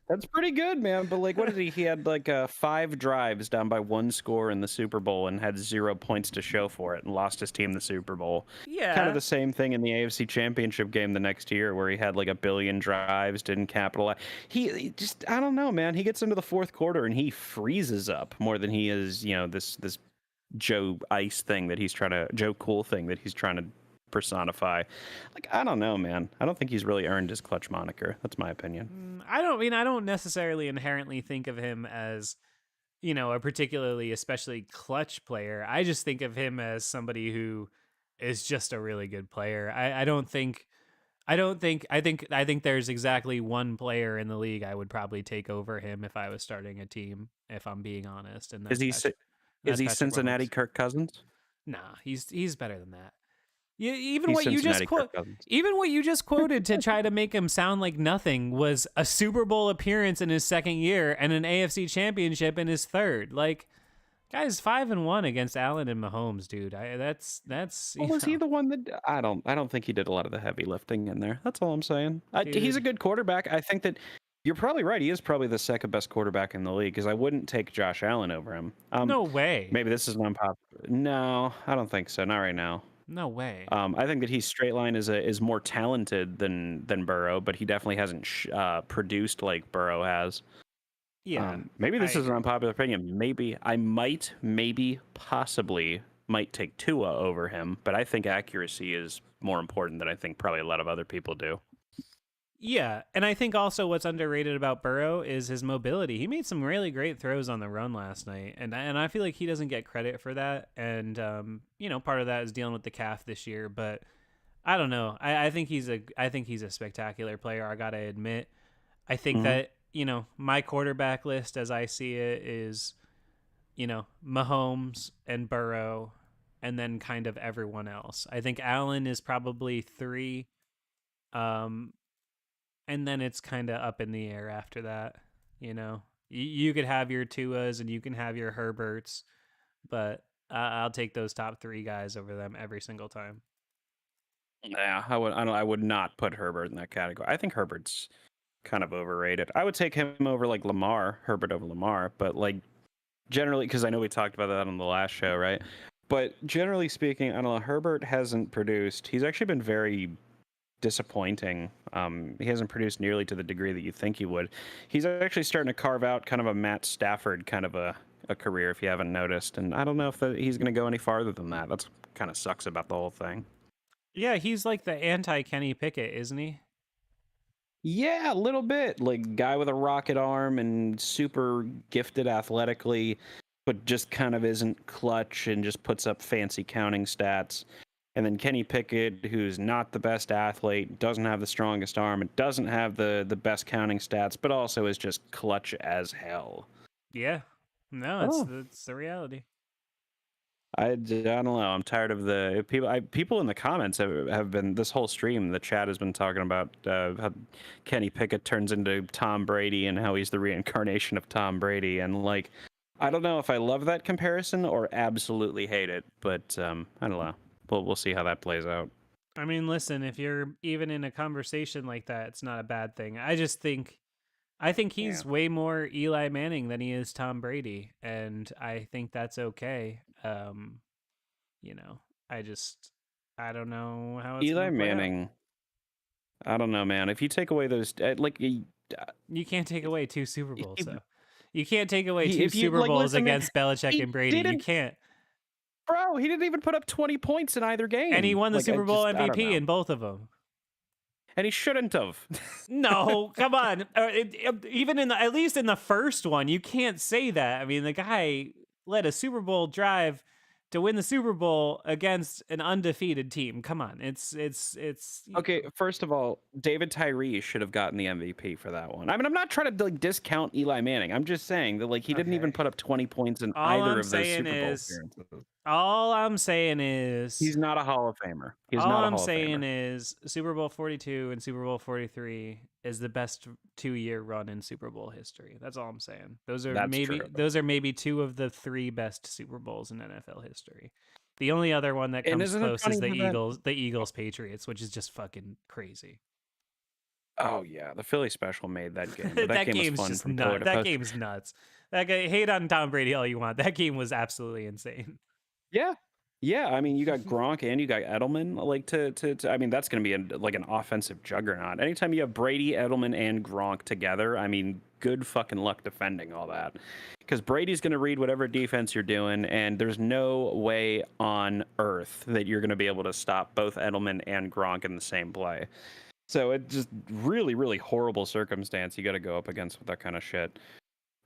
That's pretty good, man. But like, what did he? He had like 5 drives down by 1 score in the Super Bowl and had 0 points to show for it and lost his team the Super Bowl. Yeah. Kind of the same thing in the AFC Championship game the next year where he had like 1 billion drives, didn't capitalize. He just, I don't know, man. He gets into the fourth quarter and he freezes up more than he is, this Joe Ice thing that he's trying to Joe Cool thing that he's trying to personify. Like, I don't know, man. I don't think he's really earned his clutch moniker. That's my opinion. I don't necessarily inherently think of him as, a particularly especially clutch player. I just think of him as somebody who is just a really good player. I think there's exactly one player in the league I would probably take over him if I was starting a team, if I'm being honest, and Is he is he Patrick Cincinnati Mahomes. Kirk Cousins? Nah, he's better than that. He's Cincinnati Kirk Cousins. Even what you just quoted to try to make him sound like nothing was a Super Bowl appearance in his second year and an AFC Championship in his third. Like, guy's 5-1 against Allen and Mahomes, dude. That's Well, was he the one that I don't think he did a lot of the heavy lifting in there. That's all I'm saying. He's a good quarterback. I think that you're probably right. He is probably the second best quarterback in the league because I wouldn't take Josh Allen over him. No way. Maybe this is an unpopular. No, I don't think so. Not right now. No way. I think that straight line is more talented than Burrow, but he definitely hasn't produced like Burrow has. Yeah. Maybe this is an unpopular opinion. Possibly might take Tua over him, but I think accuracy is more important than I think probably a lot of other people do. Yeah, and I think also what's underrated about Burrow is his mobility. He made some really great throws on the run last night, and I feel like he doesn't get credit for that. And part of that is dealing with the calf this year. But I don't know. I think he's a spectacular player. I gotta admit. I think that my quarterback list, as I see it, is Mahomes and Burrow, and then kind of everyone else. I think Allen is probably 3. And then it's kind of up in the air after that. You could have your Tuas and you can have your Herberts, but I'll take those top 3 guys over them every single time. Yeah, I would not put Herbert in that category. I think Herbert's kind of overrated. I would take him over like Lamar, Herbert over Lamar, but like generally, because I know we talked about that on the last show, right? But generally speaking, I don't know. Herbert hasn't produced. He's actually been very disappointing. He hasn't produced nearly to the degree that you think he would. He's actually starting to carve out kind of a Matt Stafford kind of a career, if you haven't noticed. And I don't know if he's going to go any farther than that. That's kind of sucks about the whole thing. Yeah, he's like the anti-Kenny Pickett, isn't he? Yeah, a little bit. Like guy with a rocket arm and super gifted athletically, but just kind of isn't clutch and just puts up fancy counting stats. And then Kenny Pickett, who's not the best athlete, doesn't have the strongest arm, and doesn't have the best counting stats, but also is just clutch as hell. Yeah. No, it's the reality. I don't know. I'm tired of the people in the comments have been this whole stream. The chat has been talking about how Kenny Pickett turns into Tom Brady and how he's the reincarnation of Tom Brady. And like, I don't know if I love that comparison or absolutely hate it, but I don't know. We'll see how that plays out. I mean, listen, if you're even in a conversation like that, it's not a bad thing. I think he's way more Eli Manning than he is Tom Brady, and I think that's okay. I don't know how it's Eli Manning. I don't know, man. If you take away those, you can't take away 2 Super Bowls. So you can't take away 2 Super Bowls against Belichick and Brady. You can't. Bro, he didn't even put up 20 points in either game. And he won the Super Bowl MVP in both of them. And he shouldn't have. No, come on. Even at least in the first one, you can't say that. I mean, the guy led a Super Bowl drive to win the Super Bowl against an undefeated team. Come on. It's okay. First of all, David Tyree should have gotten the MVP for that one. I mean, I'm not trying to discount Eli Manning. I'm just saying that he didn't even put up 20 points in either of those Super Bowl appearances. All I'm saying is he's not a Hall of Famer. All I'm saying is Super Bowl 42 and Super Bowl 43 is the best 2-year run in Super Bowl history. That's all I'm saying. Those are maybe 2 of the 3 best Super Bowls in NFL history. The only other one that comes close is the Eagles Patriots, which is just fucking crazy. Oh yeah, the Philly special made that game. That game was fun just nuts. That game's nuts. That guy, hate on Tom Brady all you want. That game was absolutely insane. Yeah, Yeah, I mean, you got Gronk and you got Edelman. Like I mean, that's going to be like an offensive juggernaut. Anytime you have Brady, Edelman, and Gronk together, I mean, good fucking luck defending all that. Because Brady's going to read whatever defense you're doing, and there's no way on earth that you're going to be able to stop both Edelman and Gronk in the same play. So it's just really, really horrible circumstance you got to go up against with that kind of shit.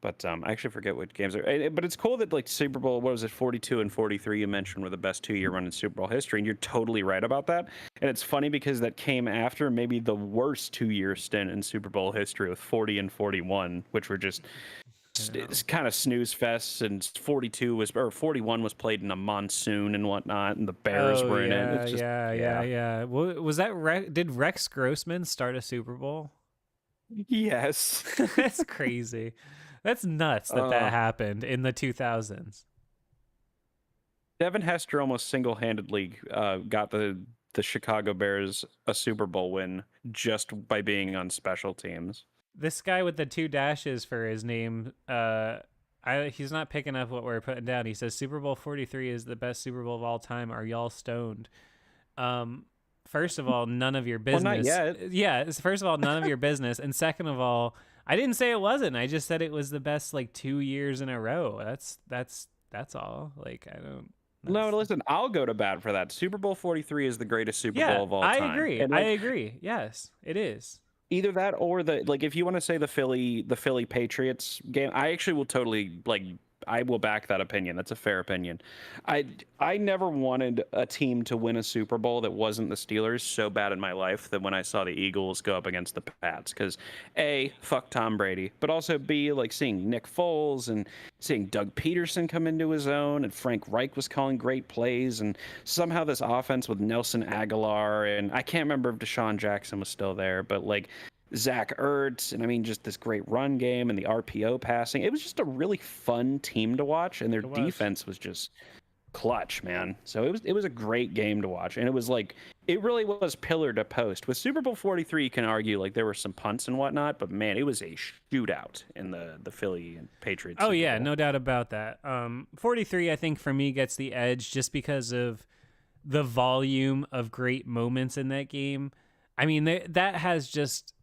But I actually forget what games are. But it's cool that like Super Bowl, what was it, 42 and 43 you mentioned were the best 2-year run in Super Bowl history, and you're totally right about that. And it's funny because that came after maybe the worst 2-year stint in Super Bowl history with 40 and 41, which were just it's kind of snooze fests. And 41 was played in a monsoon and whatnot, and the Bears were in it. It's just yeah. Was that did Rex Grossman start a Super Bowl? Yes. That's crazy. That's nuts that happened in the 2000s. Devin Hester almost single-handedly got the Chicago Bears a Super Bowl win just by being on special teams. This guy with the 2 dashes for his name, he's not picking up what we're putting down. He says Super Bowl 43 is the best Super Bowl of all time. Are y'all stoned? First of all, none of your business. Well, not yet. Yeah, first of all, none of your business. And second of all, I didn't say it wasn't. I just said it was the best like 2 years in a row. That's all. Like I don't. No, listen, I'll go to bat for that. Super Bowl 43 is the greatest Super Bowl of all time. I agree. And, I agree. Yes, it is. Either that or if you want to say the Philly Patriots game, I actually will totally I will back that opinion. That's a fair opinion. I never wanted a team to win a Super Bowl that wasn't the Steelers so bad in my life that when I saw the Eagles go up against the Pats, because A, fuck Tom Brady, but also B, like seeing Nick Foles and seeing Doug Peterson come into his own, and Frank Reich was calling great plays, and somehow this offense with Nelson Aguilar, and I can't remember if Deshaun Jackson was still there, but like Zach Ertz, and I mean, just this great run game and the RPO passing. It was just a really fun team to watch, and their defense was just clutch, man. So it was a great game to watch, and it really was pillar to post. With Super Bowl 43, you can argue like there were some punts and whatnot, but man, it was a shootout in the Philly and Patriots. Oh yeah, no doubt about that. 43, I think for me gets the edge just because of the volume of great moments in that game. I mean, that has just.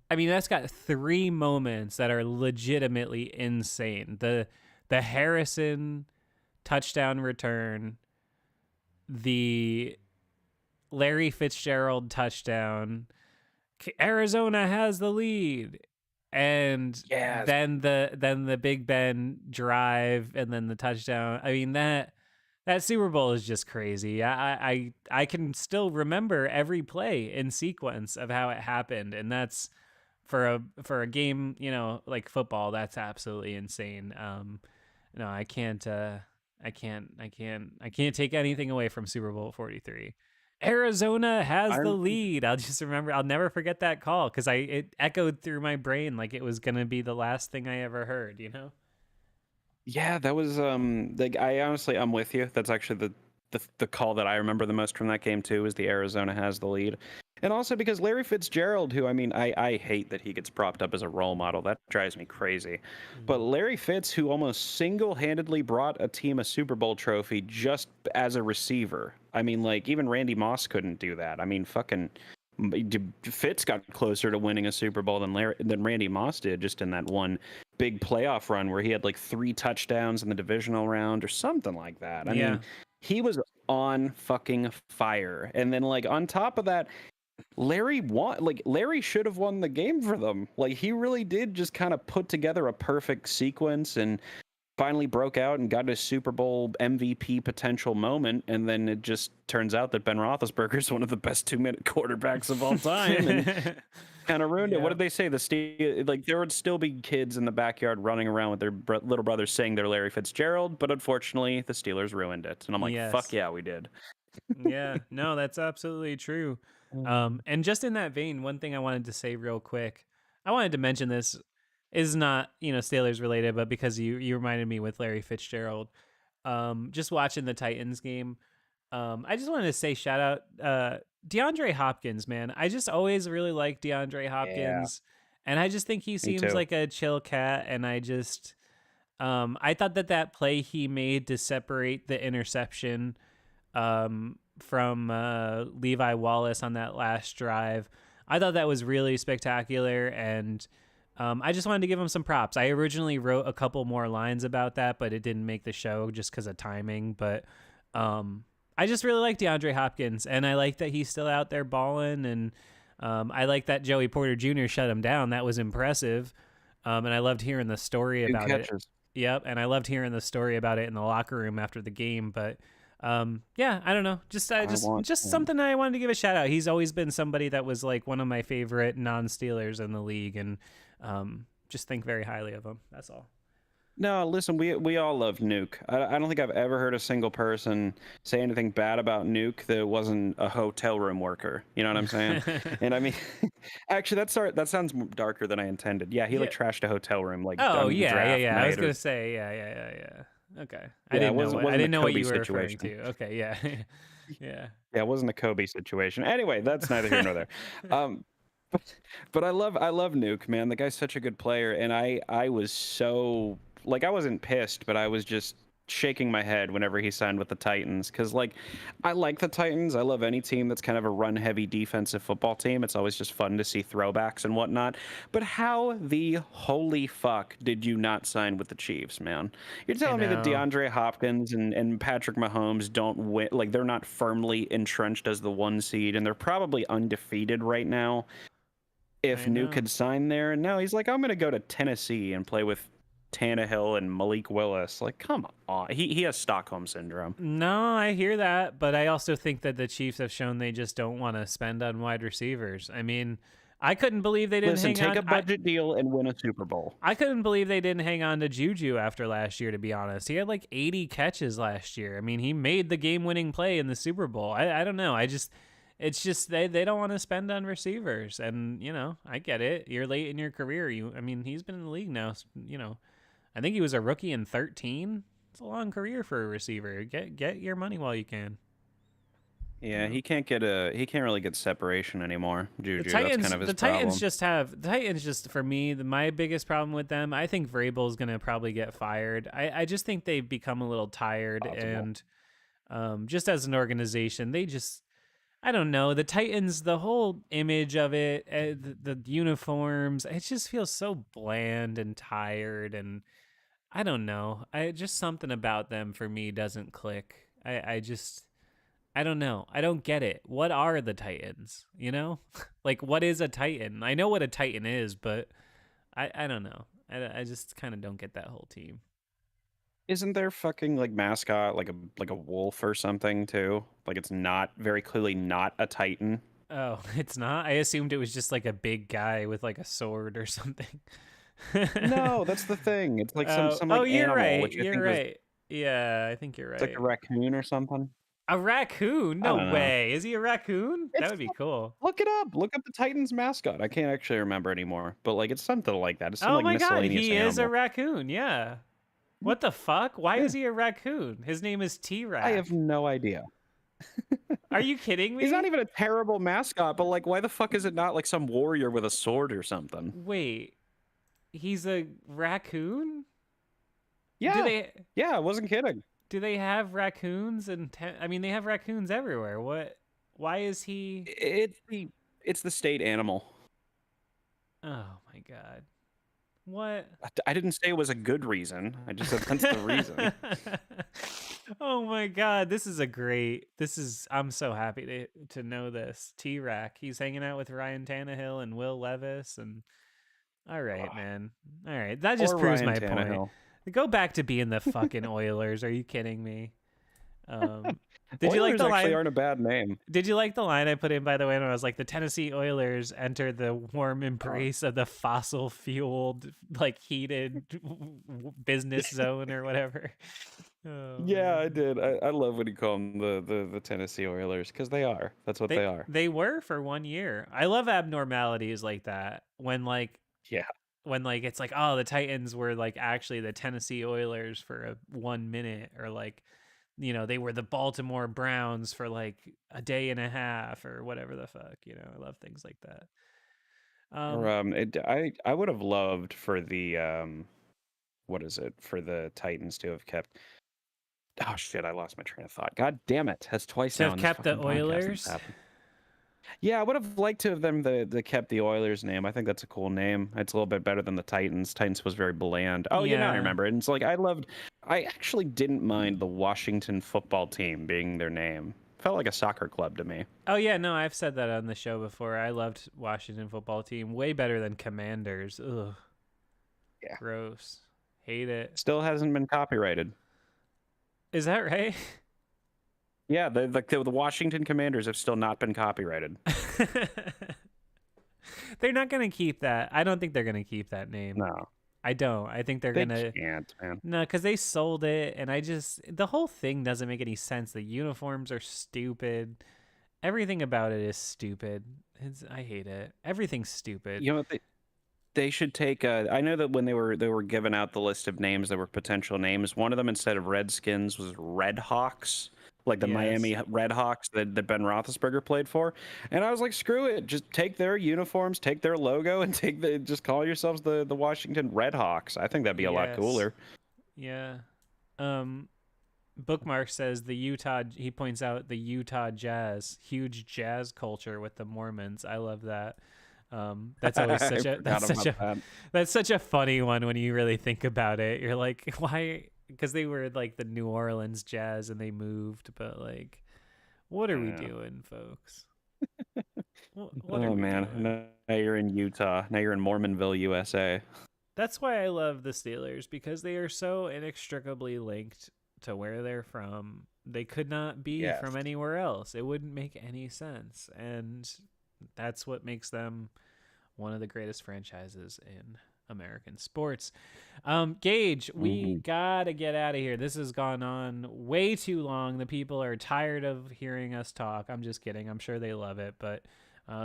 I mean, that's got 3 moments that are legitimately insane. The Harrison touchdown return, the Larry Fitzgerald touchdown, Arizona has the lead, and then the Big Ben drive, and then the touchdown. I mean that Super Bowl is just crazy. I can still remember every play in sequence of how it happened, and that's. For a game, like football, that's absolutely insane. No, I can't take anything away from Super Bowl 43. Arizona has the lead. I'll never forget that call because it echoed through my brain like it was gonna be the last thing I ever heard. Yeah, that was I'm with you. That's actually the call that I remember the most from that game too. Is the Arizona has the lead. And also because Larry Fitzgerald, who, I mean, I hate that he gets propped up as a role model. That drives me crazy. But Larry Fitz, who almost single-handedly brought a team a Super Bowl trophy just as a receiver. I mean, like, even Randy Moss couldn't do that. I mean, fucking Fitz got closer to winning a Super Bowl than Randy Moss did just in that one big playoff run where he had, like, 3 touchdowns in the divisional round or something like that. I mean, he was on fucking fire. And then, like, on top of that, Larry should have won the game for them. Like he really did just kind of put together a perfect sequence and finally broke out and got a Super Bowl MVP potential moment. And then it just turns out that Ben Roethlisberger is one of the best 2-minute quarterbacks of all time. And kind of ruined it. What did they say? There would still be kids in the backyard running around with their little brothers saying they're Larry Fitzgerald. But unfortunately, the Steelers ruined it. And I'm like, fuck yeah, we did. Yeah, no, that's absolutely true. And just in that vein, one thing I wanted to say real quick, I wanted to mention this is not, Steelers related, but because you reminded me with Larry Fitzgerald, just watching the Titans game, I just wanted to say shout out DeAndre Hopkins, man. I just always really liked DeAndre Hopkins, and I just think he seems like a chill cat, and I thought that play he made to separate the interception from Levi Wallace on that last drive. I thought that was really spectacular, and I just wanted to give him some props. I originally wrote a couple more lines about that, but it didn't make the show just because of timing. But I just really like DeAndre Hopkins, and I like that he's still out there balling, and I like that Joey Porter Jr. shut him down. That was impressive, and I loved hearing the story Good about it. catches. Yep, and I loved hearing the story about it in the locker room after the game. But yeah, I don't know, just something I wanted to give a shout out. He's always been somebody that was like one of my favorite non-Steelers in the league, and just think very highly of him. That's all. No, listen, we all love Nuke. I don't think I've ever heard a single person say anything bad about Nuke that wasn't a hotel room worker. You know what I'm saying? And I mean, actually, that sounds darker than I intended. Yeah, he like Yeah. trashed a hotel room like Oh on yeah, draft I was night. gonna say yeah. Okay, I Yeah, it didn't know wasn't what I wasn't a didn't know what Kobe you were referring situation. to. Okay, yeah, yeah. Yeah, it wasn't a Kobe situation. Anyway, that's neither here nor there. Um, but I love Nuke, man. The guy's such a good player, and I was so like I wasn't pissed, but I was just shaking my head whenever he signed with the Titans because like I like the Titans. I love any team that's kind of a run-heavy defensive football team. It's always just fun to see throwbacks and whatnot. But how the holy fuck did you not sign with the Chiefs, man? You're I telling me that know. DeAndre Hopkins and Patrick Mahomes don't win, like they're not firmly entrenched as the one seed, and they're probably undefeated right now if I Nuke know. had signed there. And now he's like, I'm going to go to Tennessee and play with Tannehill and Malik Willis. Like, come on. He has Stockholm syndrome. No, I hear that, but I also think that the Chiefs have shown they just don't want to spend on wide receivers. I mean, I couldn't believe they didn't Listen, hang take on. a budget deal and win a Super Bowl. I couldn't believe they didn't hang on to Juju after last year, to be honest. He had like 80 catches last year. I mean, he made the game winning play in the Super Bowl. I don't know. It's just they don't want to spend on receivers. And, I get it. You're late in your career. I mean, he's been in the league now, I think he was a rookie in 13. It's a long career for a receiver. Get your money while you can. Yeah, he can't really get separation anymore. The Juju, that's Titans, kind of his the Titans problem. just have the Titans. Just for me, my biggest problem with them, I think Vrabel is going to probably get fired. I just think they've become a little tired, Possible. and just as an organization, they just I don't know the Titans. The whole image of it, the uniforms, it just feels so bland and tired, and I don't know. I just something about them for me doesn't click. I don't know. I don't get it. What are the Titans? Like what is a Titan? I know what a Titan is, but I don't know. I just kind of don't get that whole team. Isn't their fucking like mascot like a wolf or something too? Like it's not very clearly not a Titan. Oh, it's not. I assumed it was just like a big guy with like a sword or something. No, that's the thing. It's like Oh, some oh, like you're animal, right. which I You're think was right. Yeah, I think you're it's like right. a raccoon or something. A raccoon? I No don't know. way. Is he a raccoon? That It's would be cool. look it up. Look up the Titans mascot. I can't actually remember anymore, but like it's something like that. It's some Oh like my god, miscellaneous he is a animal. raccoon. Yeah. What the fuck? Why Yeah, is he a raccoon? His name is I have T-Rack. no idea. Are you kidding He's not me? even a terrible mascot, but like, why the fuck is it not like some warrior with a sword or something? Wait, he's a raccoon? Do Yeah, they yeah, I wasn't kidding. do they have raccoons and I mean they have raccoons everywhere. What why is he It's the state animal. Oh my god. What? I didn't say it was a good reason. I just said that's the reason. Oh my god, I'm so happy to know this. T-Rack. He's hanging out with Ryan Tannehill and Will Levis and all right, man. All right. That just Or proves Ryan my point. Tannehill. Go back to being the fucking Oilers. Are you kidding me? Um did you like Oilers the actually line? aren't a bad name. Did you like the line I put in by the way when I was like the Tennessee Oilers enter the warm Uh, embrace of the fossil fueled like heated business zone or whatever? Oh Yeah, I man. did. I love when you call them the Tennessee Oilers because they are. That's what They they are. they were for 1 year. I love abnormalities like that Yeah. when like it's like oh the Titans were like actually the Tennessee Oilers for 1 minute or like they were the Baltimore Browns for like a day and a half or whatever the fuck. I love things like that. Or Um, I would have loved for the what is it for the Titans to have kept. Oh shit, I lost my train of thought. God damn it. That's twice To now have in this kept the fucking podcast that's Oilers. happened. Yeah, I would have liked to have them the kept the Oilers name. I think that's a cool name. It's a little bit better than the Titans. Titans was very bland. Oh, yeah, now I Yeah. remember. And it's like I actually didn't mind the Washington football team being their name. Felt like a soccer club to me. Oh yeah, no, I've said that on the show before. I loved Washington football team way better than Commanders. Ugh, Yeah. gross. Hate it. Still hasn't been copyrighted. Is that right? Yeah, the Washington Commanders have still not been copyrighted. They're not gonna keep that. I don't think they're gonna keep that name. No, I don't. I think they're they gonna can't, man. no, because they sold it, and the whole thing doesn't make any sense. The uniforms are stupid. Everything about it is stupid. I hate it. Everything's stupid. You know what they should take. I know that when they were giving out the list of names that were potential names, one of them instead of Redskins was Red Hawks, like the Yes. Miami Red Hawks that Ben Roethlisberger played for. And I was like, screw it, just take their uniforms, take their logo, and just call yourselves the Washington Red Hawks. I think that'd be a lot Yes. cooler. Yeah. Bookmark says he points out the Utah Jazz, huge jazz culture with the Mormons. I love that. That's always such I a forgot about that. that's such a funny one when you really think about it. You're like, why? Because they were like the New Orleans Jazz and they moved, but like, what are we Yeah. doing, folks? What are Oh we man, doing? now you're in Utah. Now you're in Mormonville, USA. That's why I love the Steelers, because they are so inextricably linked to where they're from. They could not be Yes. from anywhere else. It wouldn't make any sense. And that's what makes them one of the greatest franchises in American sports. Gage, we gotta get out of here. This has gone on way too long. The people are tired of hearing us talk. I'm just kidding. I'm sure they love it, but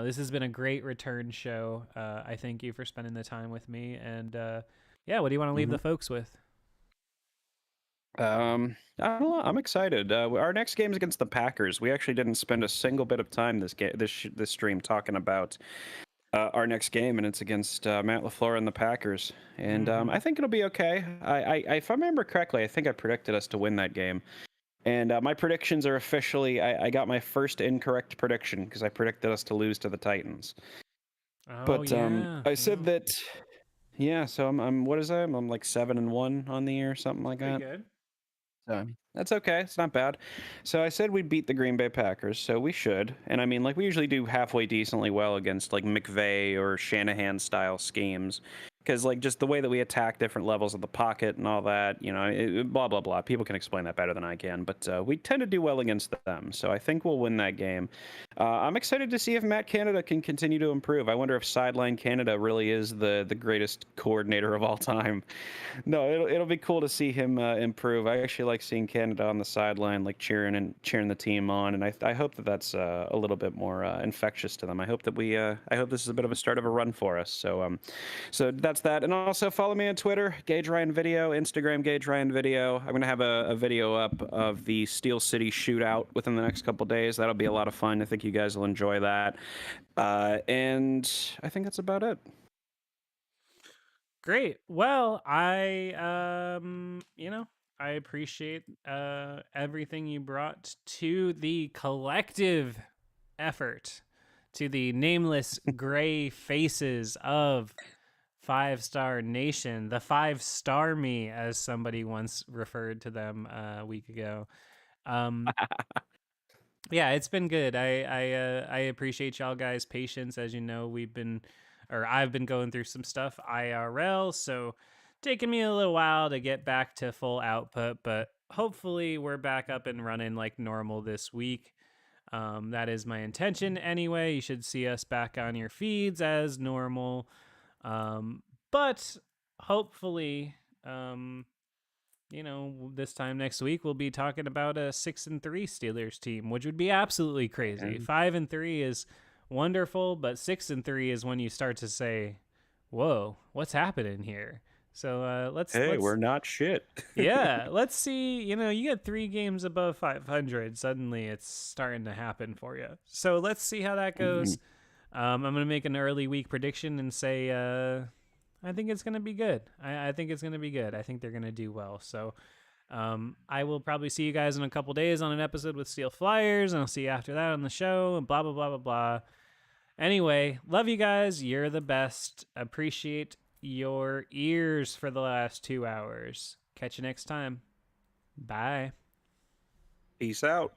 this has been a great return show. I thank you for spending the time with me. And yeah, what do you want to leave the folks with? I don't know. I'm excited. Our next game is against the Packers. We actually didn't spend a single bit of time this stream talking about our next game, and it's against Matt LaFleur and the Packers. And I think it'll be okay. If I remember correctly, I think I predicted us to win that game. And my predictions are officially. I got my first incorrect prediction because I predicted us to lose to the Titans. Oh, But yeah. I said that. Yeah. So I'm what is that? I'm like 7-1 on the year, something like Pretty that. good. That's okay. It's not bad. So I said we'd beat the Green Bay Packers, so we should. And I mean, like, we usually do halfway decently well against like McVay or Shanahan style schemes. Because, like, just the way that we attack different levels of the pocket and all that, blah, blah, blah. People can explain that better than I can. But we tend to do well against them. So I think we'll win that game. I'm excited to see if Matt Canada can continue to improve. I wonder if Sideline Canada really is the greatest coordinator of all time. No, it'll be cool to see him improve. I actually like seeing Canada on the sideline, like cheering the team on, and I hope that that's a little bit more infectious to them. I hope that I hope this is a bit of a start of a run for us. So that's that, and also follow me on Twitter, Gage Ryan Video, Instagram, Gage Ryan Video. I'm gonna have a video up of the Steel City shootout within the next couple days. That'll be a lot of fun. I think you guys will enjoy that, and I think that's about it. Great. Well, I I appreciate everything you brought to the collective effort, to the nameless gray faces of Five Star Nation, the 5-star me, as somebody once referred to them a week ago. Yeah, it's been good. I appreciate y'all guys' patience. As you know, I've been going through some stuff IRL, so taking me a little while to get back to full output, but hopefully we're back up and running like normal this week. That is my intention anyway. You should see us back on your feeds as normal. But hopefully, this time next week we'll be talking about a 6-3 Steelers team, which would be absolutely crazy. 5-3 is wonderful, but 6-3 is when you start to say, "Whoa, what's happening here?" So let's. We're not shit. Yeah, let's see. You get 3 games above 500. Suddenly, it's starting to happen for you. So let's see how that goes. I'm gonna make an early week prediction and say I think it's gonna be good. I think it's gonna be good. I think they're gonna do well. So I will probably see you guys in a couple days on an episode with Steel Flyers, and I'll see you after that on the show, and blah, blah, blah, blah, blah. Anyway, love you guys. You're the best. Appreciate your ears for the last 2 hours. Catch you next time. Bye. Peace out.